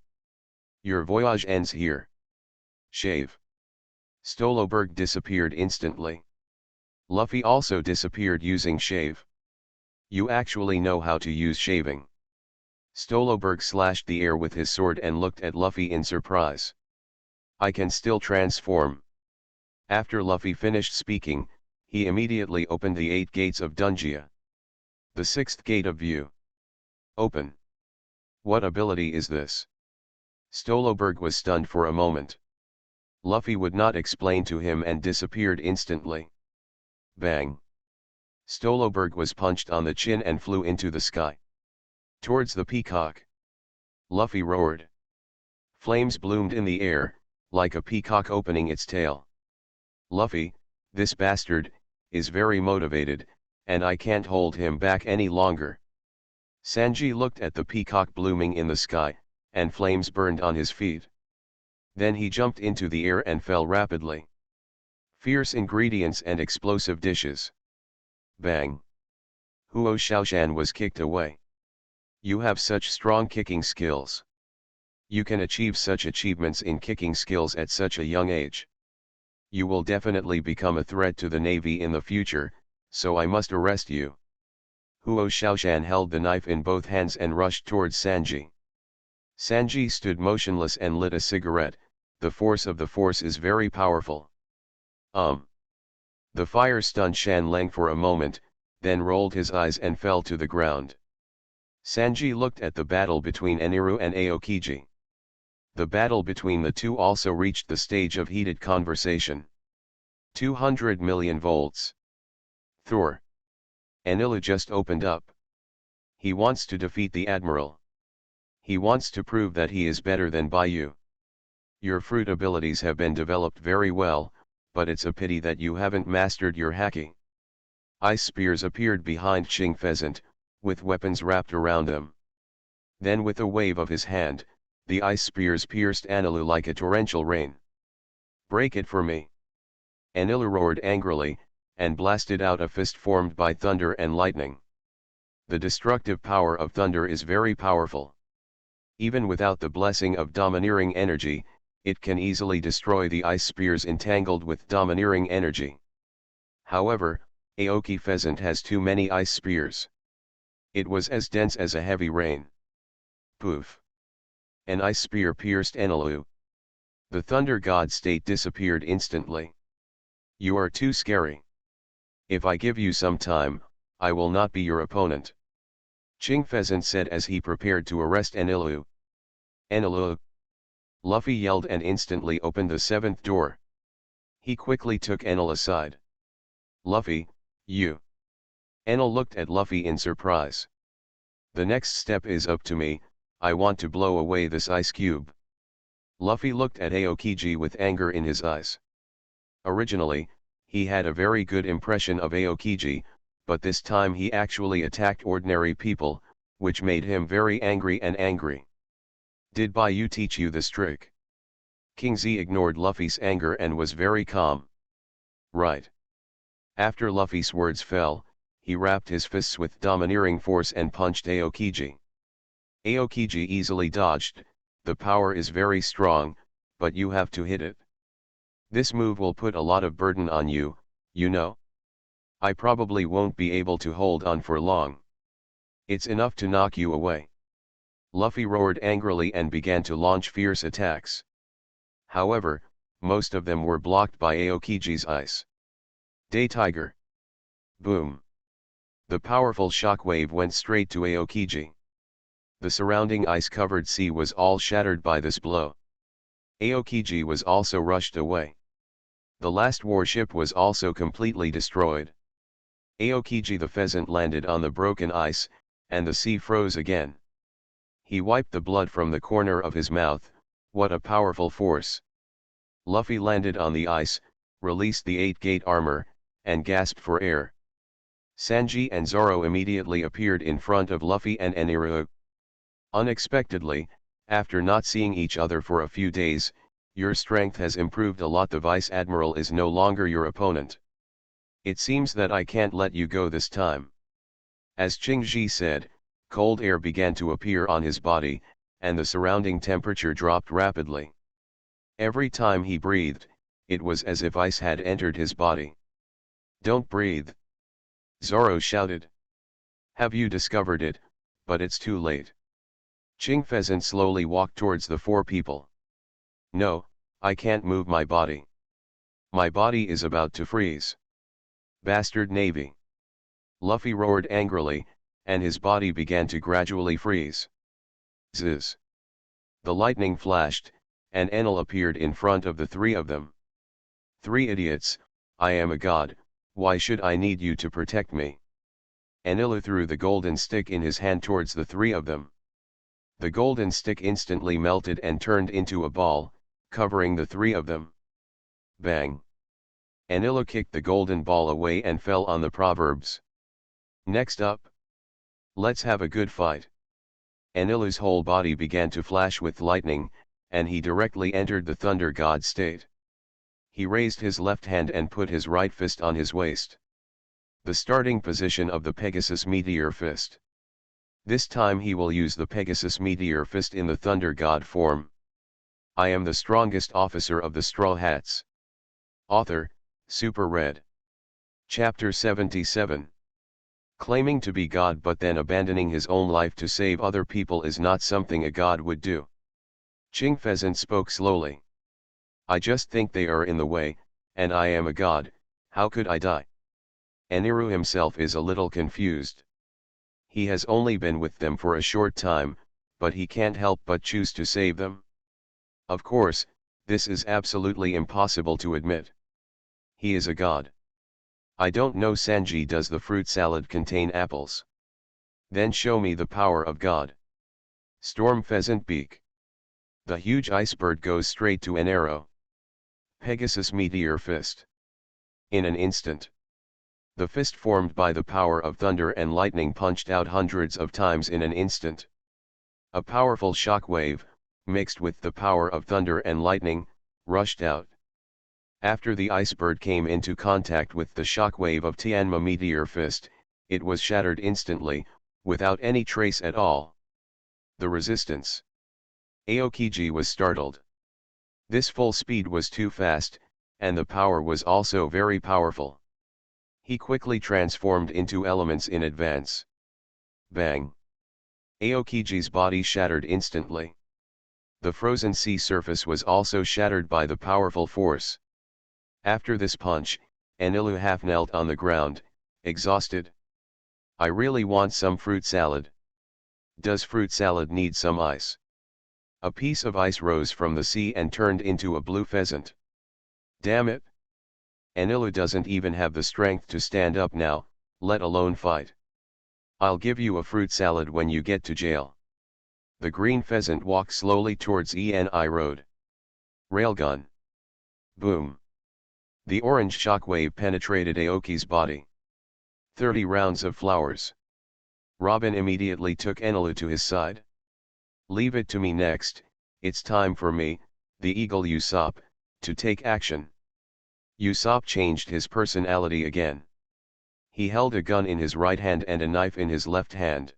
Your voyage ends here. Shave. Stoloberg disappeared instantly. Luffy also disappeared using shave. You actually know how to use shaving. Stoloberg slashed the air with his sword and looked at Luffy in surprise. I can still transform. After Luffy finished speaking, he immediately opened the 8 gates of Dungia. The 6th gate of view. Open. What ability is this? Stoloberg was stunned for a moment. Luffy would not explain to him and disappeared instantly. Bang. Stoloberg was punched on the chin and flew into the sky. Towards the peacock. Luffy roared. Flames bloomed in the air, like a peacock opening its tail. Luffy, this bastard, is very motivated, and I can't hold him back any longer. Sanji looked at the peacock blooming in the sky, and flames burned on his feet. Then he jumped into the air and fell rapidly. Fierce ingredients and explosive dishes. Bang. Huo Shaoshan was kicked away. You have such strong kicking skills. You can achieve such achievements in kicking skills at such a young age. You will definitely become a threat to the Navy in the future, so I must arrest you. Huo Shaoshan held the knife in both hands and rushed towards Sanji. Sanji stood motionless and lit a cigarette. The force of the force is very powerful. The fire stunned Shan Leng for a moment, then rolled his eyes and fell to the ground. Sanji looked at the battle between Eniru and Aokiji. The battle between the two also reached the stage of heated conversation. 200 million volts. Thor. Eniru just opened up. He wants to defeat the Admiral. He wants to prove that he is better than Baiyu. Your fruit abilities have been developed very well, but it's a pity that you haven't mastered your haki. Ice spears appeared behind King Pheasant, with weapons wrapped around them. Then with a wave of his hand, the ice spears pierced Eniru like a torrential rain. Break it for me. Eniru roared angrily, and blasted out a fist formed by thunder and lightning. The destructive power of thunder is very powerful. Even without the blessing of domineering energy, it can easily destroy the ice spears entangled with domineering energy. However, Aoki Pheasant has too many ice spears. It was as dense as a heavy rain. Poof! An ice spear pierced Eniru. The thunder god state disappeared instantly. You are too scary. If I give you some time, I will not be your opponent. King Pheasant said as he prepared to arrest Eniru. Eniru! Luffy yelled and instantly opened the 7th door. He quickly took Enel aside. Luffy, you. Enel looked at Luffy in surprise. The next step is up to me, I want to blow away this ice cube. Luffy looked at Aokiji with anger in his eyes. Originally, he had a very good impression of Aokiji, but this time he actually attacked ordinary people, which made him very angry and angry. Did Baiyu teach you this trick? King Z ignored Luffy's anger and was very calm. Right. After Luffy's words fell, he wrapped his fists with domineering force and punched Aokiji. Aokiji easily dodged. The power is very strong, but you have to hit it. This move will put a lot of burden on you, you know? I probably won't be able to hold on for long. It's enough to knock you away. Luffy roared angrily and began to launch fierce attacks. However, most of them were blocked by Aokiji's ice. Day Tiger. Boom. The powerful shockwave went straight to Aokiji. The surrounding ice-covered sea was all shattered by this blow. Aokiji was also rushed away. The last warship was also completely destroyed. Aokiji the pheasant landed on the broken ice, and the sea froze again. He wiped the blood from the corner of his mouth. What a powerful force. Luffy landed on the ice, released the 8-gate armor, and gasped for air. Sanji and Zoro immediately appeared in front of Luffy and Eniru. Unexpectedly, after not seeing each other for a few days, your strength has improved a lot. The Vice Admiral is no longer your opponent. It seems that I can't let you go this time. As Qingji said, cold air began to appear on his body, and the surrounding temperature dropped rapidly. Every time he breathed, it was as if ice had entered his body. "Don't breathe!" Zoro shouted. "Have you discovered it? But it's too late." Qing Pheasant slowly walked towards the four people. "No, I can't move my body. My body is about to freeze." "Bastard Navy!" Luffy roared angrily, and his body began to gradually freeze. Zzz. The lightning flashed, and Enel appeared in front of the three of them. "Three idiots, I am a god, why should I need you to protect me?" Enilu threw the golden stick in his hand towards the three of them. The golden stick instantly melted and turned into a ball, covering the three of them. Bang! Enilu kicked the golden ball away and fell on the proverbs. "Next up. Let's have a good fight." Enilu's whole body began to flash with lightning, and he directly entered the Thunder God state. He raised his left hand and put his right fist on his waist. The starting position of the Pegasus Meteor Fist. This time he will use the Pegasus Meteor Fist in the Thunder God form. I am the strongest officer of the Straw Hats. Author, Super Red. Chapter 77. Claiming to be God but then abandoning his own life to save other people is not something a god would do. Qing Pheasant spoke slowly. "I just think they are in the way, and I am a god, how could I die?" Eniru himself is a little confused. He has only been with them for a short time, but he can't help but choose to save them. Of course, this is absolutely impossible to admit. He is a god. I don't know. Sanji, does the fruit salad contain apples? Then show me the power of God. Storm Pheasant Beak. The huge iceberg goes straight to an arrow. Pegasus Meteor Fist. In an instant. The fist formed by the power of thunder and lightning punched out hundreds of times in an instant. A powerful shock wave, mixed with the power of thunder and lightning, rushed out. After the iceberg came into contact with the shock wave of Tianma Meteor Fist, it was shattered instantly, without any trace at all. The resistance. Aokiji was startled. This full speed was too fast, and the power was also very powerful. He quickly transformed into elements in advance. Bang! Aokiji's body shattered instantly. The frozen sea surface was also shattered by the powerful force. After this punch, Enilu half knelt on the ground, exhausted. "I really want some fruit salad. Does fruit salad need some ice?" A piece of ice rose from the sea and turned into a blue pheasant. "Damn it! Enilu doesn't even have the strength to stand up now, let alone fight. I'll give you a fruit salad when you get to jail." The green pheasant walked slowly towards Eni Road. Railgun. Boom. The orange shockwave penetrated Aoki's body. 30 rounds of flowers. Robin immediately took Enilu to his side. "Leave it to me next, it's time for me, the eagle Usopp, to take action." Usopp changed his personality again. He held a gun in his right hand and a knife in his left hand.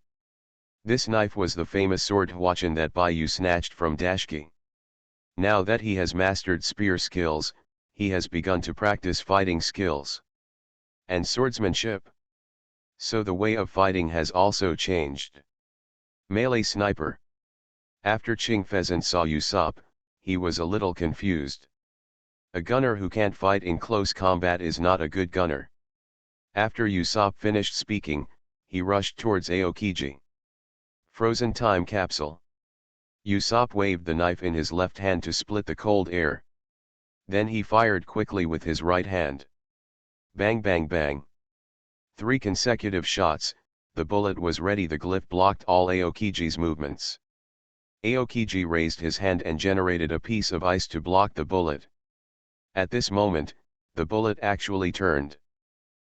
This knife was the famous sword Hwachin that Baiyu snatched from Dashki. Now that he has mastered spear skills, he has begun to practice fighting skills and swordsmanship. So the way of fighting has also changed. Melee sniper. After Qing Pheasant saw Usopp, he was a little confused. A gunner who can't fight in close combat is not a good gunner. After Usopp finished speaking, he rushed towards Aokiji. Frozen time capsule. Usopp waved the knife in his left hand to split the cold air. Then he fired quickly with his right hand. Bang bang bang. 3 consecutive shots, the bullet was ready. The glyph blocked all Aokiji's movements. Aokiji raised his hand and generated a piece of ice to block the bullet. At this moment, The bullet actually turned.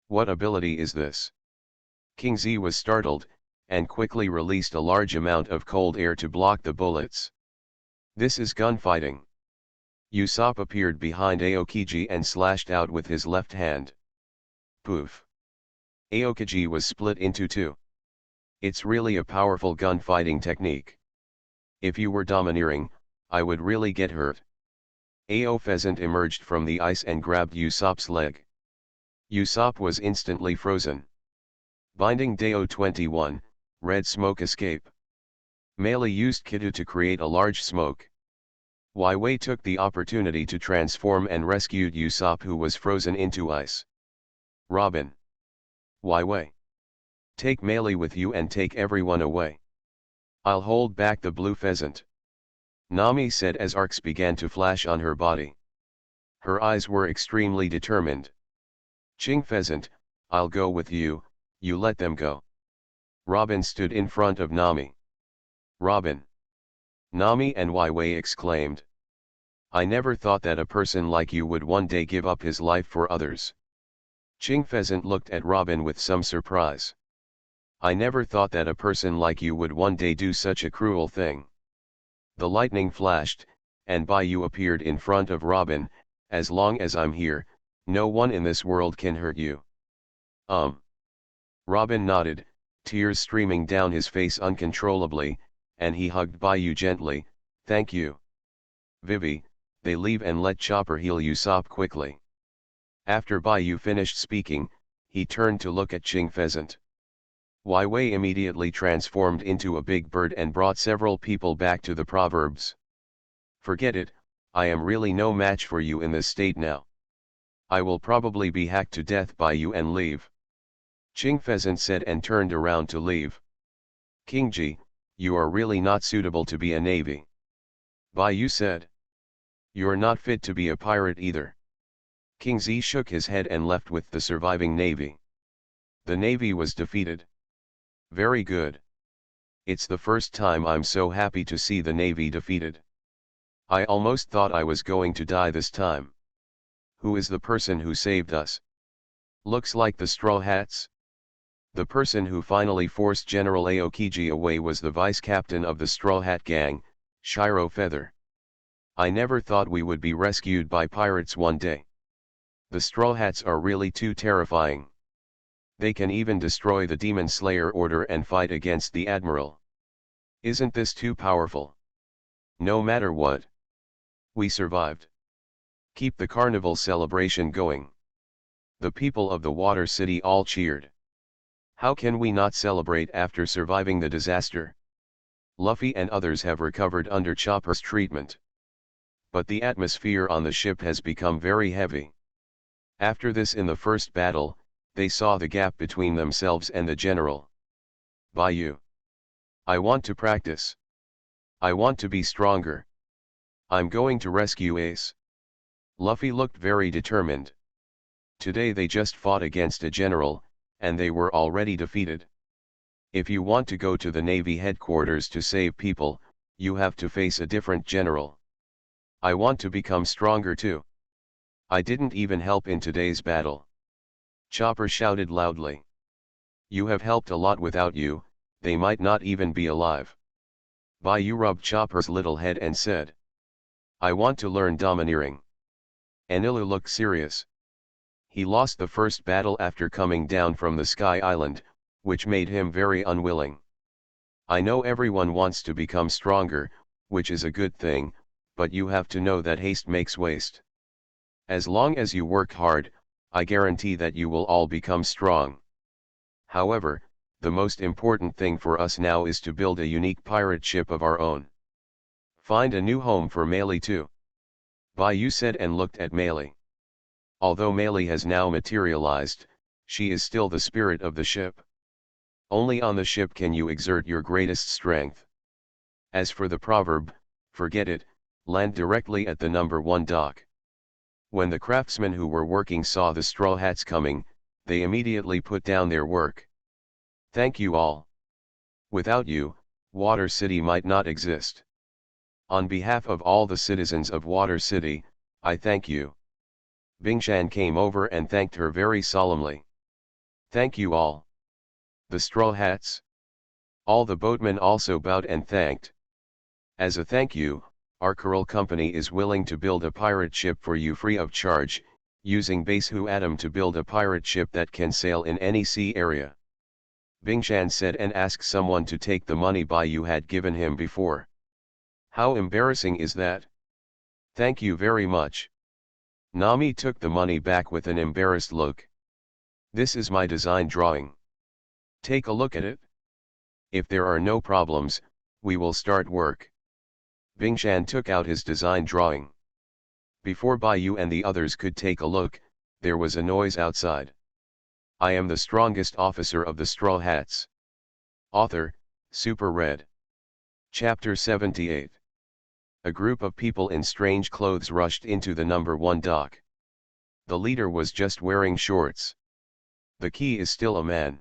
What ability is this? King Z was startled, and quickly released a large amount of cold air to block the bullets. This is gunfighting. Usopp appeared behind Aokiji and slashed out with his left hand. Poof. Aokiji was split into two. It's really a powerful gunfighting technique. If you were domineering, I would really get hurt. Ao Pheasant emerged from the ice and grabbed Usopp's leg. Usopp was instantly frozen. Binding Deo 21, Red Smoke Escape. Melee used Kidu to create a large smoke. Wei took the opportunity to transform and rescued Usopp, who was frozen into ice. Robin. Wei. Take Melee with you and take everyone away. I'll hold back the blue pheasant. Nami said as arcs began to flash on her body. Her eyes were extremely determined. Ching Pheasant, I'll go with you, you let them go. Robin stood in front of Nami. Robin. Nami and Wei exclaimed. I never thought that a person like you would one day give up his life for others. Ching Pheasant looked at Robin with some surprise. I never thought that a person like you would one day do such a cruel thing. The lightning flashed, and Baiyu appeared in front of Robin. As long as I'm here, no one in this world can hurt you. Robin nodded, tears streaming down his face uncontrollably, and he hugged Baiyu gently. Thank you. Vivi, they leave and let Chopper heal Usopp quickly. After Baiyu finished speaking, he turned to look at Ching Pheasant. Wei immediately transformed into a big bird and brought several people back to the proverbs. Forget it, I am really no match for you in this state now. I will probably be hacked to death by you and leave. Ching Pheasant said and turned around to leave. King Ji, you are really not suitable to be a navy. Baiyu said. You're not fit to be a pirate either. King Z shook his head and left with the surviving navy. The navy was defeated. Very good. It's the first time I'm so happy to see the navy defeated. I almost thought I was going to die this time. Who is the person who saved us? Looks like the Straw Hats. The person who finally forced General Aokiji away was the vice captain of the Straw Hat Gang, Shiro Feather. I never thought we would be rescued by pirates one day. The Straw Hats are really too terrifying. They can even destroy the Demon Slayer Order and fight against the Admiral. Isn't this too powerful? No matter what. We survived. Keep the carnival celebration going. The people of the Water City all cheered. How can we not celebrate after surviving the disaster? Luffy and others have recovered under Chopper's treatment. But the atmosphere on the ship has become very heavy. After this, in the first battle, they saw the gap between themselves and the general. Baiyu. I want to practice. I want to be stronger. I'm going to rescue Ace. Luffy looked very determined. Today they just fought against a general, and they were already defeated. If you want to go to the Navy headquarters to save people, you have to face a different general. I want to become stronger too. I didn't even help in today's battle. Chopper shouted loudly. You have helped a lot. Without you, they might not even be alive. Baiyu rubbed Chopper's little head and said. I want to learn domineering. Enilu looked serious. He lost the first battle after coming down from the Sky Island, which made him very unwilling. I know everyone wants to become stronger, which is a good thing, but you have to know that haste makes waste. As long as you work hard, I guarantee that you will all become strong. However, the most important thing for us now is to build a unique pirate ship of our own. Find a new home for Melee too. Baiyu said and looked at Melee. Although Melee has now materialized, she is still the spirit of the ship. Only on the ship can you exert your greatest strength. As for the proverb, forget it, land directly at the number 1 dock. When the craftsmen who were working saw the Straw Hats coming, they immediately put down their work. Thank you all. Without you, Water City might not exist. On behalf of all the citizens of Water City, I thank you. Bingshan came over and thanked her very solemnly. Thank you all. The Straw Hats. All the boatmen also bowed and thanked. As a thank you, our coral company is willing to build a pirate ship for you free of charge, using Basehu Atom to build a pirate ship that can sail in any sea area. Bingshan said and asked someone to take the money Baiyu had given him before. How embarrassing is that? Thank you very much. Nami took the money back with an embarrassed look. This is my design drawing. Take a look at it. If there are no problems, we will start work. Bingshan took out his design drawing. Before Baiyu and the others could take a look, there was a noise outside. I am the strongest officer of the Straw Hats. Author, Super Red. Chapter 78. A group of people in strange clothes rushed into the number 1 dock. The leader was just wearing shorts. The key is still a man.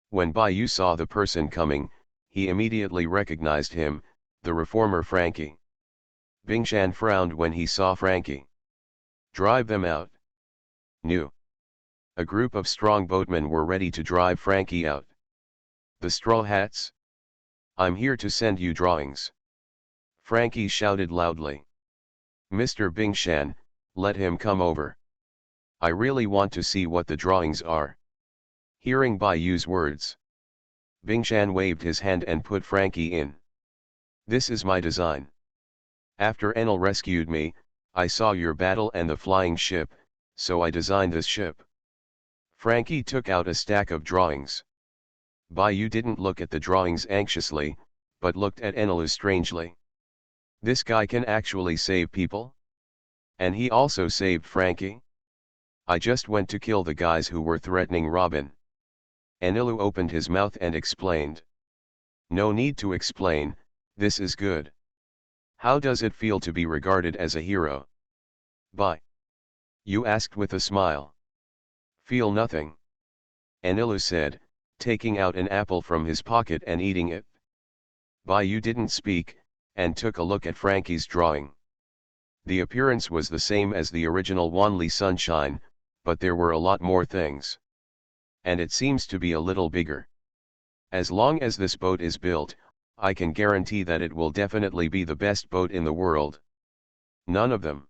When Baiyu saw the person coming, he immediately recognized him, the reformer Frankie. Bingshan frowned when he saw Frankie. Drive them out. New. A group of strong boatmen were ready to drive Frankie out. The Straw Hats? I'm here to send you drawings. Frankie shouted loudly. Mr. Bingshan, let him come over. I really want to see what the drawings are. Hearing Baiyu's words, Bingshan waved his hand and put Frankie in. This is my design. After Enel rescued me, I saw your battle and the flying ship, so I designed this ship. Frankie took out a stack of drawings. Baiyu didn't look at the drawings anxiously, but looked at Enelu strangely. This guy can actually save people? And he also saved Frankie? I just went to kill the guys who were threatening Robin. Enelu opened his mouth and explained. No need to explain, this is good. How does it feel to be regarded as a hero? Bye. You asked with a smile. Feel nothing. Enelu said, taking out an apple from his pocket and eating it. Baiyu didn't speak, and took a look at Frankie's drawing. The appearance was the same as the original Wanli Sunshine, but there were a lot more things. And it seems to be a little bigger. As long as this boat is built, I can guarantee that it will definitely be the best boat in the world. None of them.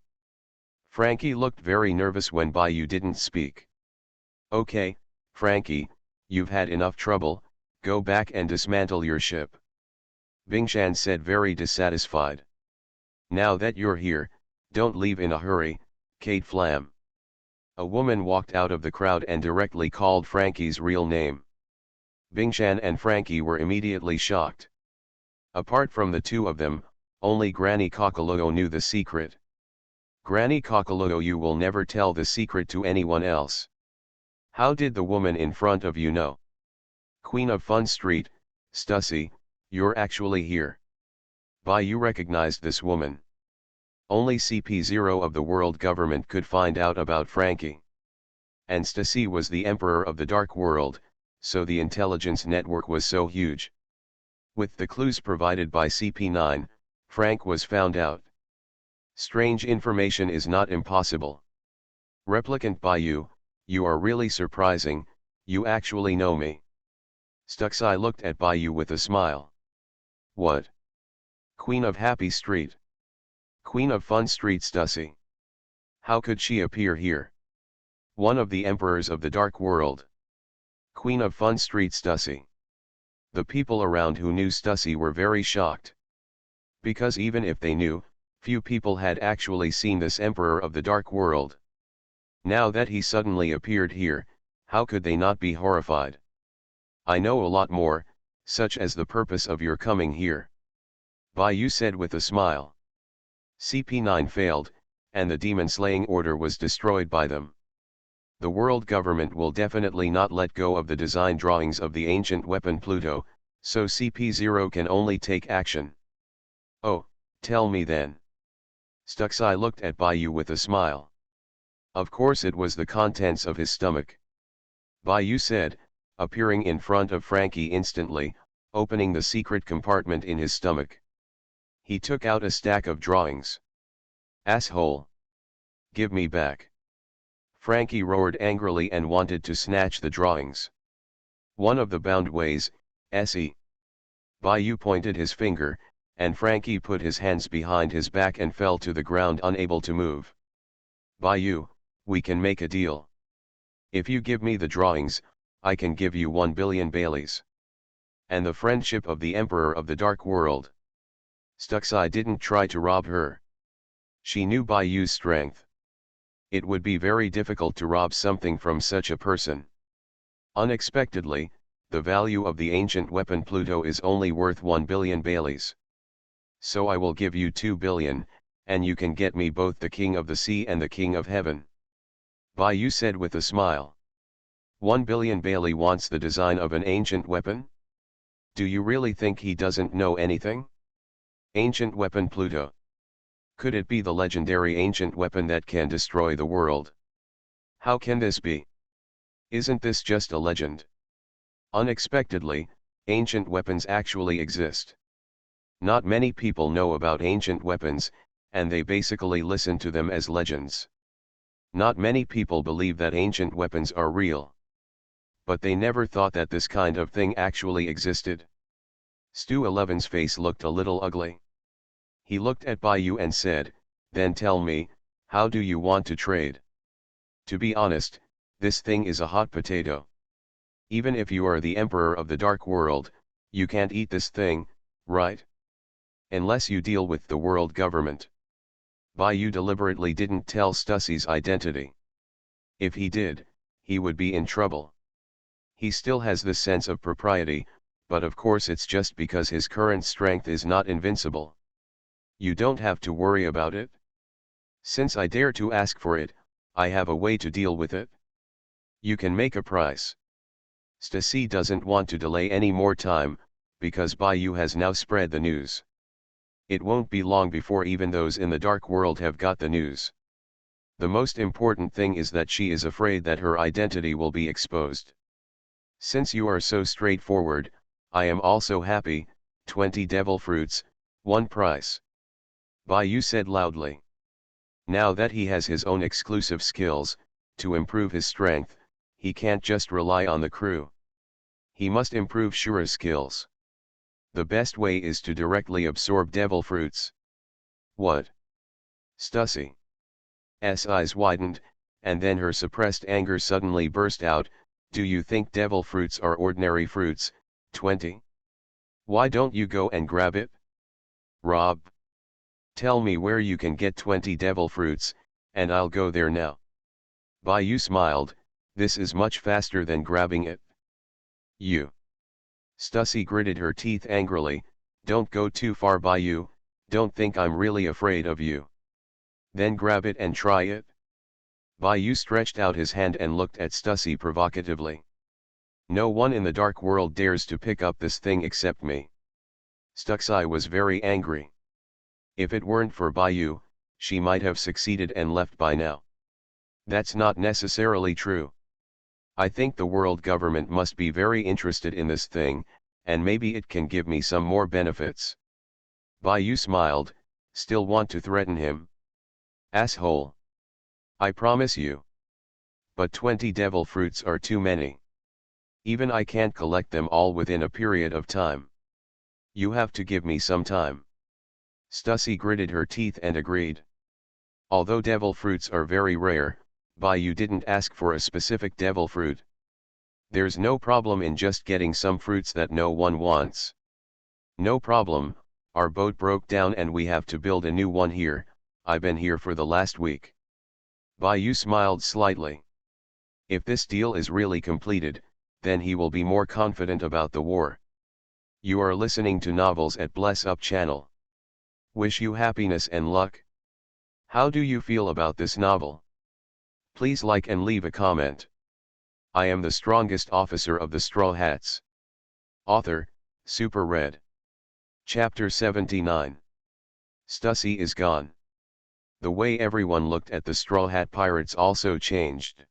Frankie looked very nervous when Baiyu didn't speak. Okay, Frankie, you've had enough trouble, go back and dismantle your ship. Bingshan said very dissatisfied. Now that you're here, don't leave in a hurry, Kate Flam. A woman walked out of the crowd and directly called Frankie's real name. Bingshan and Frankie were immediately shocked. Apart from the two of them, only Granny Cockalogo knew the secret. Granny Cockalogo, you will never tell the secret to anyone else. How did the woman in front of you know? Queen of Fun Street, Stussy, you're actually here. Baiyu recognized this woman. Only CP0 of the world government could find out about Frankie. And Stussy was the emperor of the dark world, so the intelligence network was so huge. With the clues provided by CP9, Frank was found out. Strange information is not impossible. Replicant Baiyu, you are really surprising, you actually know me. Stuxi looked at Baiyu with a smile. What? Queen of Happy Street. Queen of Fun Street Stussy. How could she appear here? One of the emperors of the dark world. Queen of Fun Street Stussy. The people around who knew Stussy were very shocked. Because even if they knew, few people had actually seen this emperor of the dark world. Now that he suddenly appeared here, how could they not be horrified? I know a lot more, such as the purpose of your coming here. Baiyu said with a smile. CP9 failed, and the demon-slaying order was destroyed by them. The world government will definitely not let go of the design drawings of the ancient weapon Pluto, so CP0 can only take action. Oh, tell me then. Stuxi looked at Baiyu with a smile. Of course it was the contents of his stomach. Baiyu said, appearing in front of Frankie instantly, opening the secret compartment in his stomach. He took out a stack of drawings. Asshole. Give me back. Frankie roared angrily and wanted to snatch the drawings. One of the bound ways, se. Bayou pointed his finger, and Frankie put his hands behind his back and fell to the ground unable to move. Bayou, we can make a deal. If you give me the drawings, I can give you 1 billion Baileys. And the friendship of the Emperor of the Dark World. Stuxi didn't try to rob her. She knew Bayou's strength. It would be very difficult to rob something from such a person. Unexpectedly, the value of the ancient weapon Pluto is only worth 1 billion Baileys. So I will give you 2 billion, and you can get me both the King of the Sea and the King of Heaven. Bayou said with a smile. 1 billion Bailey wants the design of an ancient weapon? Do you really think he doesn't know anything? Ancient weapon Pluto. Could it be the legendary ancient weapon that can destroy the world? How can this be? Isn't this just a legend? Unexpectedly, ancient weapons actually exist. Not many people know about ancient weapons, and they basically listen to them as legends. Not many people believe that ancient weapons are real. But they never thought that this kind of thing actually existed. Stu 11's face looked a little ugly. He looked at Bayou and said, "Then tell me, how do you want to trade? To be honest, this thing is a hot potato. Even if you are the Emperor of the Dark World, you can't eat this thing, right? Unless you deal with the world government." Bayou deliberately didn't tell Stussi's identity. If he did, he would be in trouble. He still has this sense of propriety, but of course it's just because his current strength is not invincible. You don't have to worry about it. Since I dare to ask for it, I have a way to deal with it. You can make a price. Stassi doesn't want to delay any more time, because Bayou has now spread the news. It won't be long before even those in the dark world have got the news. The most important thing is that she is afraid that her identity will be exposed. Since you are so straightforward, I am also happy. 20 devil fruits, 1 price. Bayou said loudly. Now that he has his own exclusive skills, to improve his strength, he can't just rely on the crew. He must improve Shura's skills. The best way is to directly absorb devil fruits. What? Stussi's eyes widened, and then her suppressed anger suddenly burst out. Do you think devil fruits are ordinary fruits? 20. Why don't you go and grab it? Rob. Tell me where you can get 20 devil fruits, and I'll go there now. Bayou smiled. This is much faster than grabbing it. You. Stussi gritted her teeth angrily. Don't go too far, Bayou. Don't think I'm really afraid of you. Then grab it and try it. Bayou stretched out his hand and looked at Stussi provocatively. No one in the dark world dares to pick up this thing except me. Stuxi was very angry. If it weren't for Bayou, she might have succeeded and left by now. That's not necessarily true. I think the world government must be very interested in this thing, and maybe it can give me some more benefits. Bayou smiled. Still want to threaten him? Asshole. I promise you. But 20 devil fruits are too many. Even I can't collect them all within a period of time. You have to give me some time. Stussi gritted her teeth and agreed. Although devil fruits are very rare, Bayou didn't ask for a specific devil fruit. There's no problem in just getting some fruits that no one wants. No problem, our boat broke down and we have to build a new one here. I've been here for the last week. Bayou smiled slightly. If this deal is really completed, then he will be more confident about the war. You are listening to Novels at Bless Up channel. Wish you happiness and luck. How do you feel about this novel? Please like and leave a comment. I am the strongest officer of the Straw Hats. Author, Super Red. Chapter 79. Stussi is gone. The way everyone looked at the Straw Hat Pirates also changed.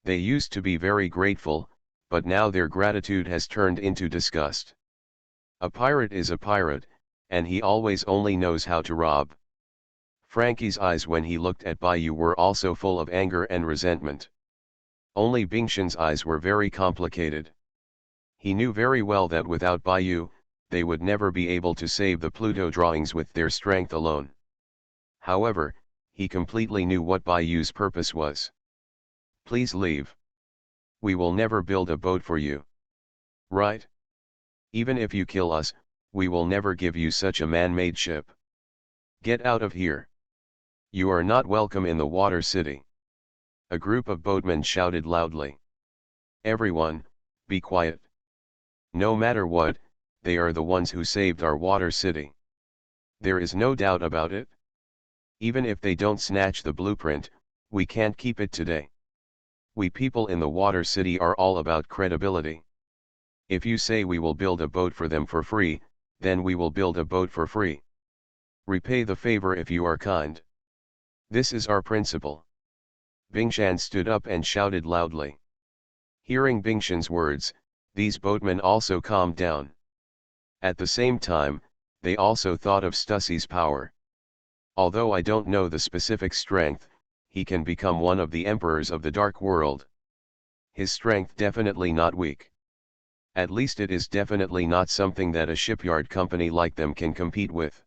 They used to be very grateful, but now their gratitude has turned into disgust. A pirate is a pirate, and he always only knows how to rob. Frankie's eyes when he looked at Bai Yu were also full of anger and resentment. Only Bingshan's eyes were very complicated. He knew very well that without Bai Yu, they would never be able to save the Pluto drawings with their strength alone. However, he completely knew what Bai Yu's purpose was. Please leave. We will never build a boat for you. Right? Even if you kill us, we will never give you such a man-made ship. Get out of here. You are not welcome in the water city. A group of boatmen shouted loudly. Everyone, be quiet. No matter what, they are the ones who saved our water city. There is no doubt about it. Even if they don't snatch the blueprint, we can't keep it today. We people in the water city are all about credibility. If you say we will build a boat for them for free, then we will build a boat for free. Repay the favor if you are kind. This is our principle. Bingshan stood up and shouted loudly. Hearing Bingshan's words, these boatmen also calmed down. At the same time, they also thought of Stussy's power. Although I don't know the specific strength, he can become one of the emperors of the dark world. His strength definitely not weak. At least it is definitely not something that a shipyard company like them can compete with.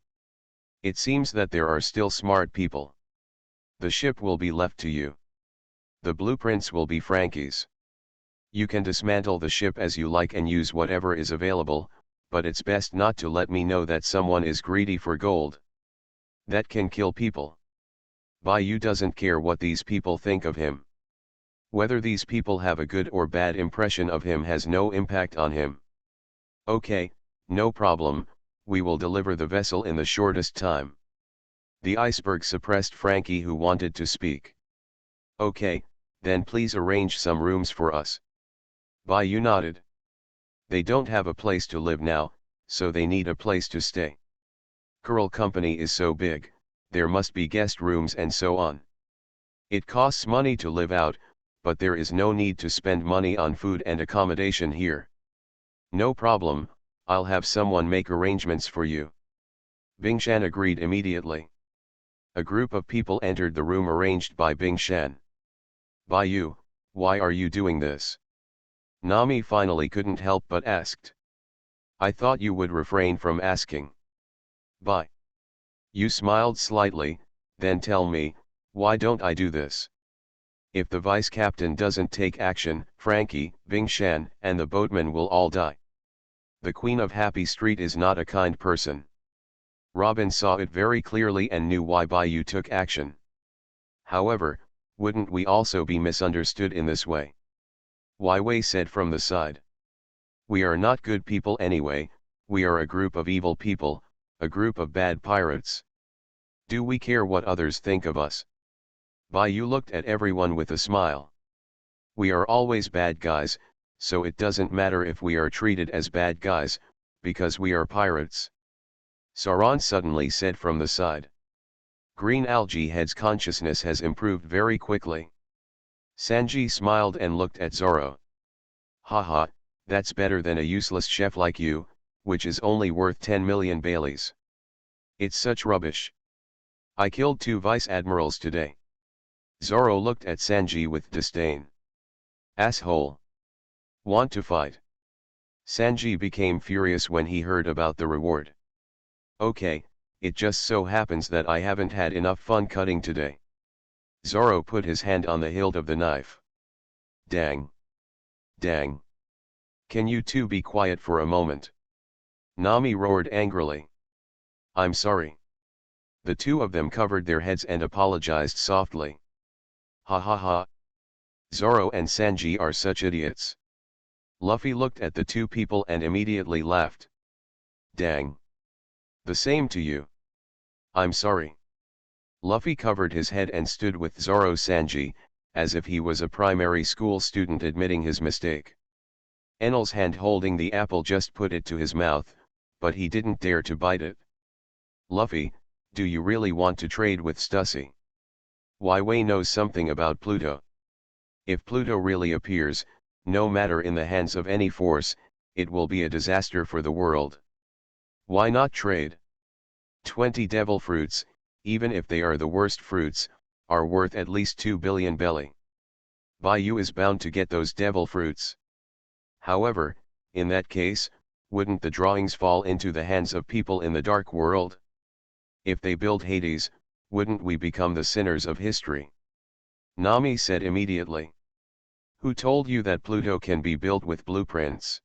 It seems that there are still smart people. The ship will be left to you. The blueprints will be Frankie's. You can dismantle the ship as you like and use whatever is available, but it's best not to let me know that someone is greedy for gold. That can kill people. Bai Yu doesn't care what these people think of him. Whether these people have a good or bad impression of him has no impact on him. Okay, no problem, we will deliver the vessel in the shortest time. The iceberg suppressed Frankie, who wanted to speak. Okay, then please arrange some rooms for us. Bai Yu nodded. They don't have a place to live now, so they need a place to stay. Coral Company is so big, there must be guest rooms and so on. It costs money to live out, but there is no need to spend money on food and accommodation here. No problem, I'll have someone make arrangements for you. Bingshan agreed immediately. A group of people entered the room arranged by Bingshan. Bai Yu, why are you doing this? Nami finally couldn't help but asked. I thought you would refrain from asking. Bai Yu smiled slightly, then tell me, why don't I do this? If the vice captain doesn't take action, Frankie, Bingshan, and the boatmen will all die. The Queen of Happy Street is not a kind person. Robin saw it very clearly and knew why Bai Yu took action. However, wouldn't we also be misunderstood in this way? Wai Wei said from the side. We are not good people anyway, we are a group of evil people, a group of bad pirates. Do we care what others think of us? Bai Yu looked at everyone with a smile. We are always bad guys, so it doesn't matter if we are treated as bad guys, because we are pirates. Saran suddenly said from the side. Green Algae Head's consciousness has improved very quickly. Sanji smiled and looked at Zoro. Haha, that's better than a useless chef like you, which is only worth 10 million Baileys. It's such rubbish. I killed 2 vice admirals today. Zoro looked at Sanji with disdain. Asshole. Want to fight? Sanji became furious when he heard about the reward. Okay, it just so happens that I haven't had enough fun cutting today. Zoro put his hand on the hilt of the knife. Dang. Dang. Can you two be quiet for a moment? Nami roared angrily. I'm sorry. The two of them covered their heads and apologized softly. Ha ha ha. Zoro and Sanji are such idiots. Luffy looked at the two people and immediately laughed. Dang. The same to you. I'm sorry. Luffy covered his head and stood with Zoro Sanji, as if he was a primary school student admitting his mistake. Enel's hand holding the apple just put it to his mouth, but he didn't dare to bite it. Luffy, do you really want to trade with Stussy? Wai Wei knows something about Pluto. If Pluto really appears, no matter in the hands of any force, it will be a disaster for the world. Why not trade? 20 devil fruits, even if they are the worst fruits, are worth at least 2 billion belly. Bayou is bound to get those devil fruits. However, in that case, wouldn't the drawings fall into the hands of people in the dark world? If they build Hades, wouldn't we become the sinners of history? Nami said immediately. Who told you that Pluto can be built with blueprints?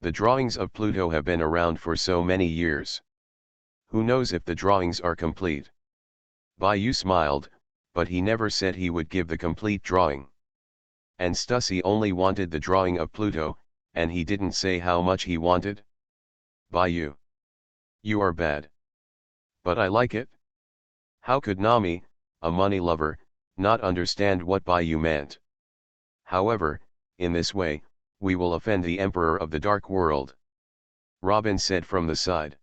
The drawings of Pluto have been around for so many years. Who knows if the drawings are complete? Bayou smiled, but he never said he would give the complete drawing. And Stussy only wanted the drawing of Pluto, and he didn't say how much he wanted. Bayou. You are bad. But I like it. How could Nami, a money lover, not understand what Bayou meant? However, in this way, we will offend the Emperor of the Dark World. Robin said from the side.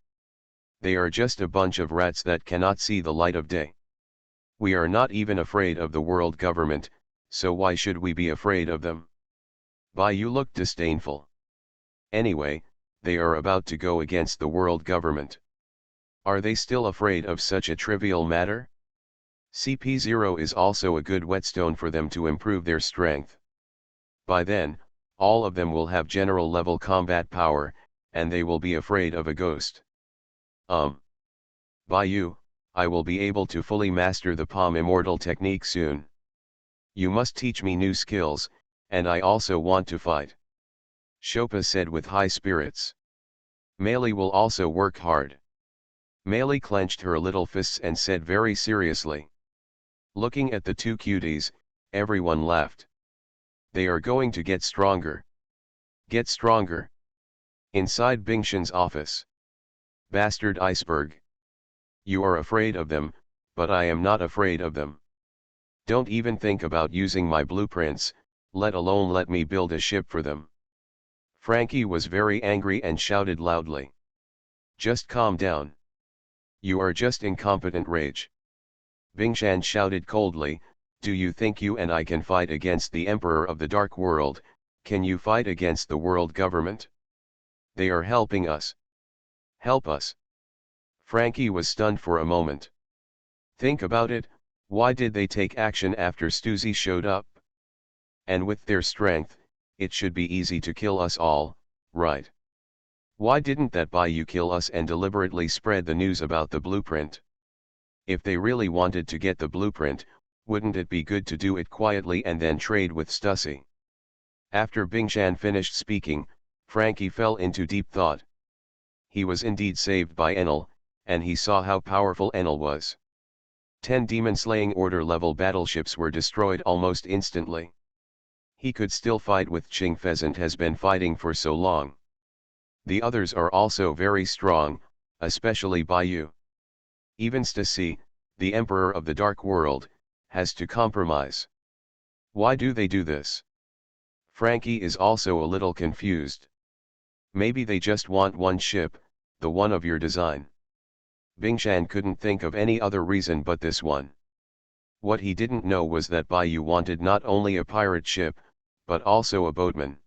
They are just a bunch of rats that cannot see the light of day. We are not even afraid of the world government, so why should we be afraid of them? Bayou looked disdainful. Anyway, they are about to go against the world government. Are they still afraid of such a trivial matter? CP0 is also a good whetstone for them to improve their strength. By then, all of them will have general level combat power, and they will be afraid of a ghost. Bayou, I will be able to fully master the Palm Immortal technique soon. You must teach me new skills, and I also want to fight. Shopa said with high spirits. Meili will also work hard. Meili clenched her little fists and said very seriously. Looking at the two cuties, everyone laughed. They are going to get stronger. Get stronger. Inside Bingshan's office. Bastard iceberg. You are afraid of them, but I am not afraid of them. Don't even think about using my blueprints, let alone let me build a ship for them. Frankie was very angry and shouted loudly. Just calm down. You are just incompetent rage. Bingshan shouted coldly, do you think you and I can fight against the Emperor of the Dark World? Can you fight against the world government? They are helping us. Help us. Frankie was stunned for a moment. Think about it, why did they take action after Stussy showed up? And with their strength, it should be easy to kill us all, right? Why didn't that Bayou kill us and deliberately spread the news about the blueprint? If they really wanted to get the blueprint, wouldn't it be good to do it quietly and then trade with Stussy? After Bingshan finished speaking, Frankie fell into deep thought. He was indeed saved by Enel, and he saw how powerful Enel was. 10 demon-slaying order-level battleships were destroyed almost instantly. He could still fight with Ching Pheasant has been fighting for so long. The others are also very strong, especially Bayou. Even Stussy, the Emperor of the Dark World, has to compromise. Why do they do this? Frankie is also a little confused. Maybe they just want one ship, the one of your design. Bingshan couldn't think of any other reason but this one. What he didn't know was that Bayou wanted not only a pirate ship, but also a boatman.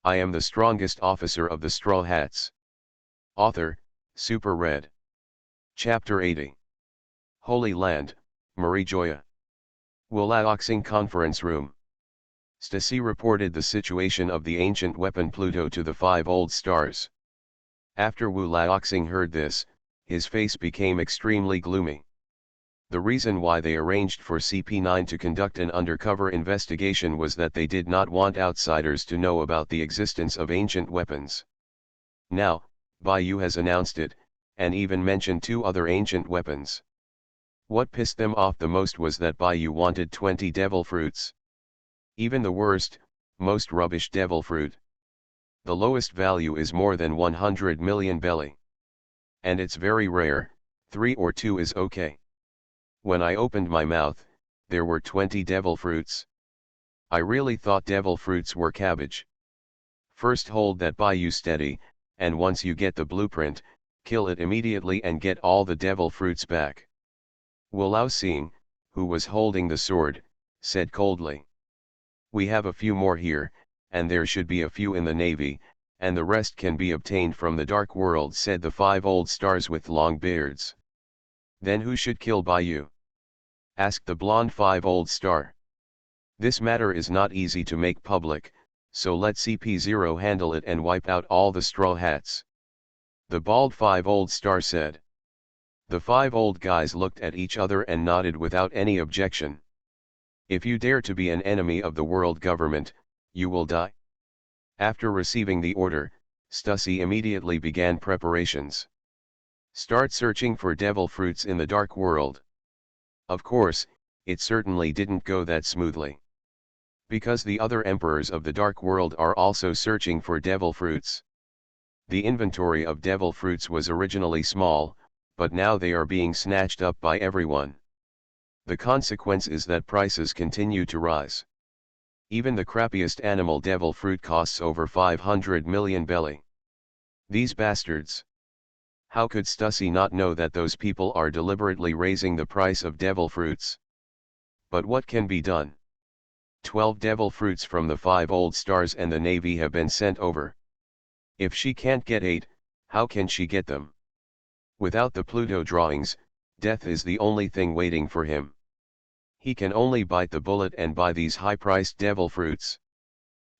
I am the strongest officer of the Straw Hats. Author, Super Red. Chapter 80. Holy Land, Marie Joya. Wulaoxing Conference Room. Stussy reported the situation of the ancient weapon Pluto to the 5 old stars. After Wulaoxing heard this, his face became extremely gloomy. The reason why they arranged for CP9 to conduct an undercover investigation was that they did not want outsiders to know about the existence of ancient weapons. Now, Bayou has announced it, and even mentioned 2 other ancient weapons. What pissed them off the most was that Bayou wanted 20 devil fruits. Even the worst, most rubbish devil fruit. The lowest value is more than 100 million belly. And it's very rare, 3 or 2 is okay. When I opened my mouth, there were 20 devil fruits. I really thought devil fruits were cabbage. First hold that Bayou steady, and once you get the blueprint, kill it immediately and get all the devil fruits back. Wulaoxing, who was holding the sword, said coldly. We have a few more here, and there should be a few in the navy, and the rest can be obtained from the dark world, said the 5 old stars with long beards. Then who should kill Bayou? Asked the blonde 5-old star. This matter is not easy to make public, so let CP0 handle it and wipe out all the straw hats. The bald 5-old star said. The 5 old guys looked at each other and nodded without any objection. If you dare to be an enemy of the world government, you will die. After receiving the order, Stussy immediately began preparations. Start searching for devil fruits in the dark world. Of course, it certainly didn't go that smoothly. Because the other emperors of the dark world are also searching for devil fruits. The inventory of devil fruits was originally small, but now they are being snatched up by everyone. The consequence is that prices continue to rise. Even the crappiest animal devil fruit costs over 500 million belly. These bastards. How could Stussy not know that those people are deliberately raising the price of devil fruits? But what can be done? 12 devil fruits from the 5 old stars and the Navy have been sent over. If she can't get 8, how can she get them? Without the Pluto drawings, death is the only thing waiting for him. He can only bite the bullet and buy these high-priced devil fruits.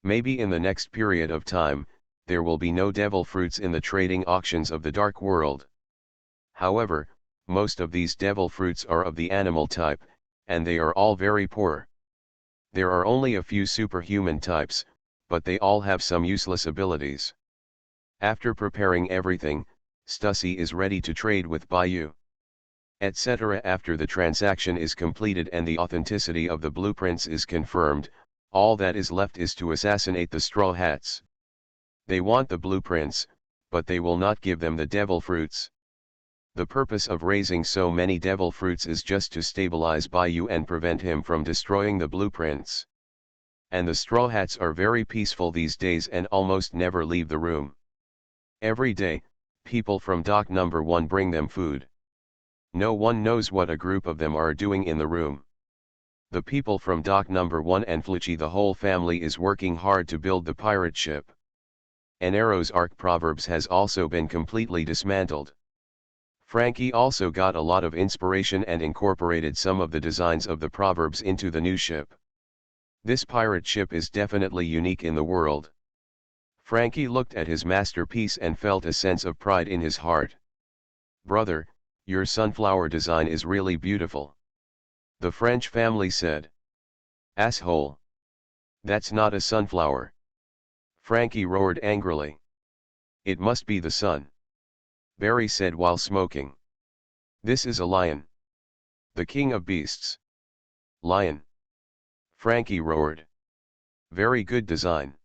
Maybe in the next period of time, there will be no devil fruits in the trading auctions of the dark world. However, most of these devil fruits are of the animal type, and they are all very poor. There are only a few superhuman types, but they all have some useless abilities. After preparing everything, Stussy is ready to trade with Bayou. Etc. After the transaction is completed and the authenticity of the blueprints is confirmed, all that is left is to assassinate the Straw Hats. They want the blueprints, but they will not give them the devil fruits. The purpose of raising so many devil fruits is just to stabilize Bayou and prevent him from destroying the blueprints. And the Straw Hats are very peaceful these days and almost never leave the room. Every day, people from dock number 1 bring them food. No one knows what a group of them are doing in the room. The people from dock number 1 and Flucci, the whole family is working hard to build the pirate ship. Enero's Ark Proverbs has also been completely dismantled. Frankie also got a lot of inspiration and incorporated some of the designs of the Proverbs into the new ship. This pirate ship is definitely unique in the world. Frankie looked at his masterpiece and felt a sense of pride in his heart. Brother, your sunflower design is really beautiful. The French family said. Asshole. That's not a sunflower. Frankie roared angrily. It must be the sun. Barry said while smoking. This is a lion. The king of beasts. Lion. Frankie roared. Very good design.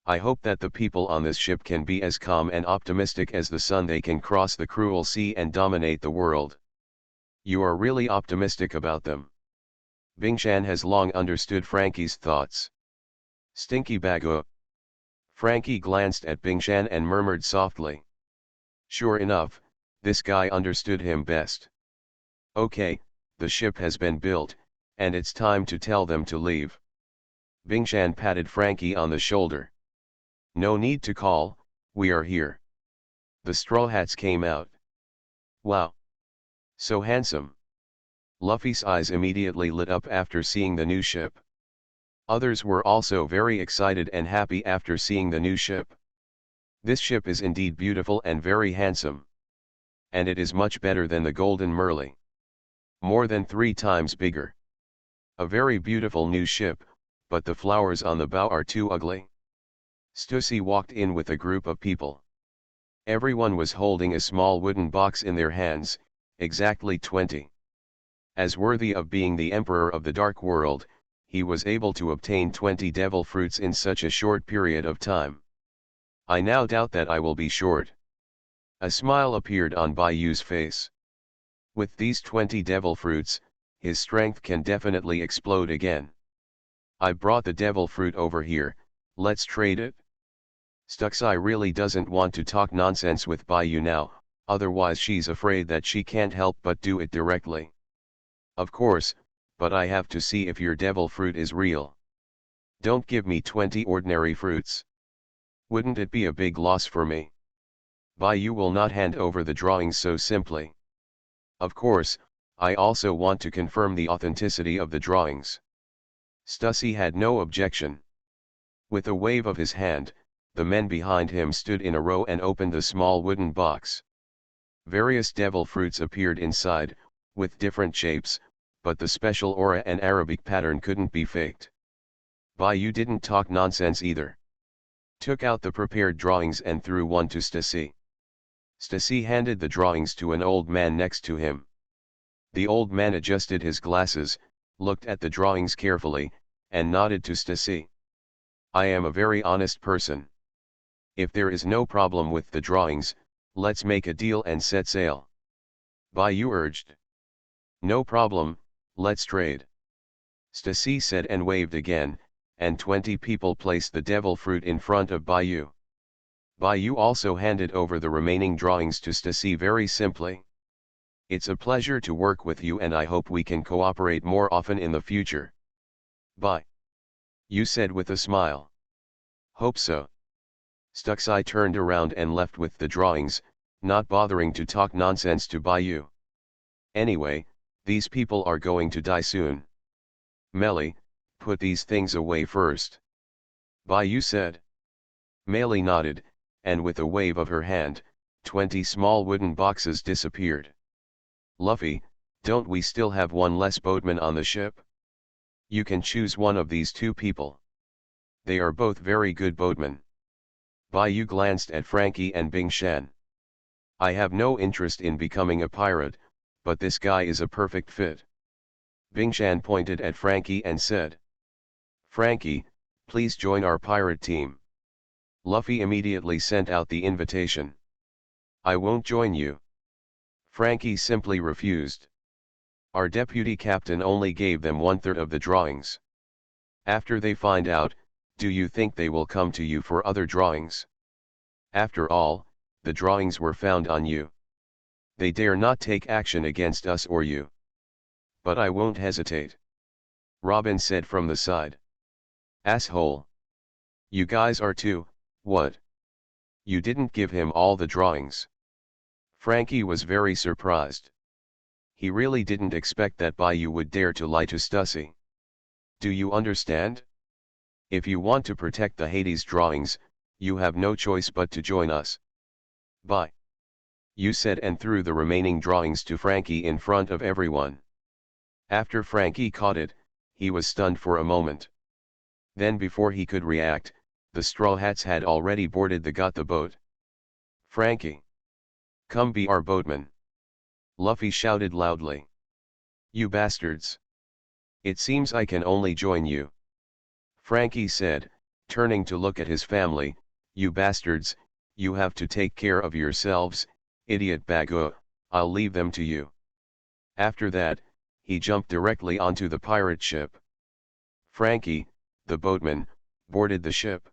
I hope that the people on this ship can be as calm and optimistic as the sun. They can cross the cruel sea and dominate the world. You are really optimistic about them. Bingshan has long understood Frankie's thoughts. Stinky bago. Frankie glanced at Bingshan and murmured softly. Sure enough, this guy understood him best. Okay, the ship has been built, and it's time to tell them to leave. Bingshan patted Frankie on the shoulder. No need to call, we are here. The Straw Hats came out. Wow! So handsome. Luffy's eyes immediately lit up after seeing the new ship. Others were also very excited and happy after seeing the new ship. This ship is indeed beautiful and very handsome. And it is much better than the Golden Merle. More than 3 times bigger. A very beautiful new ship, but the flowers on the bow are too ugly. Stussy walked in with a group of people. Everyone was holding a small wooden box in their hands, exactly 20. As worthy of being the emperor of the dark world, he was able to obtain 20 devil fruits in such a short period of time. I now doubt that I will be short. A smile appeared on Bayou's face. With these 20 devil fruits, his strength can definitely explode again. I brought the devil fruit over here, let's trade it. Stussy really doesn't want to talk nonsense with Bayou now, otherwise she's afraid that she can't help but do it directly. Of course, but I have to see if your devil fruit is real. Don't give me 20 ordinary fruits. Wouldn't it be a big loss for me? Bayou will not hand over the drawings so simply. Of course, I also want to confirm the authenticity of the drawings. Stussy had no objection. With a wave of his hand, the men behind him stood in a row and opened the small wooden box. Various devil fruits appeared inside, with different shapes, but the special aura and Arabic pattern couldn't be faked. Bayou didn't talk nonsense either. Took out the prepared drawings and threw one to Stussy. Stussy handed the drawings to an old man next to him. The old man adjusted his glasses, looked at the drawings carefully, and nodded to Stussy. I am a very honest person. If there is no problem with the drawings, let's make a deal and set sail. Bayou urged. No problem, let's trade. Stussy said and waved again, and 20 people placed the devil fruit in front of Bayou. Bayou also handed over the remaining drawings to Stussy very simply. It's a pleasure to work with you and I hope we can cooperate more often in the future. Bye. You said with a smile. Hope so. Stussy turned around and left with the drawings, not bothering to talk nonsense to Bayou. Anyway, these people are going to die soon. Melly, put these things away first. Bayou said. Melly nodded, and with a wave of her hand, 20 small wooden boxes disappeared. Luffy, don't we still have one less boatman on the ship? You can choose one of these two people. They are both very good boatmen. Bayou glanced at Frankie and Bing Shan. I have no interest in becoming a pirate, but this guy is a perfect fit. Bing Shan pointed at Frankie and said. Frankie, please join our pirate team. Luffy immediately sent out the invitation. I won't join you. Frankie simply refused. Our deputy captain only gave them 1/3 of the drawings. After they find out, do you think they will come to you for other drawings? After all, the drawings were found on you. They dare not take action against us or you. But I won't hesitate. Robin said from the side. Asshole. You guys are too, what? You didn't give him all the drawings. Frankie was very surprised. He really didn't expect that Bayou would dare to lie to Stussy. Do you understand? If you want to protect the Hades drawings, you have no choice but to join us. Bye. You said and threw the remaining drawings to Frankie in front of everyone. After Frankie caught it, he was stunned for a moment. Then before he could react, the Straw Hats had already boarded the boat. Frankie! Come be our boatman! Luffy shouted loudly. You bastards! It seems I can only join you. Frankie said, turning to look at his family, you bastards, you have to take care of yourselves, idiot Bagu, I'll leave them to you. After that, he jumped directly onto the pirate ship. Frankie, the boatman, boarded the ship.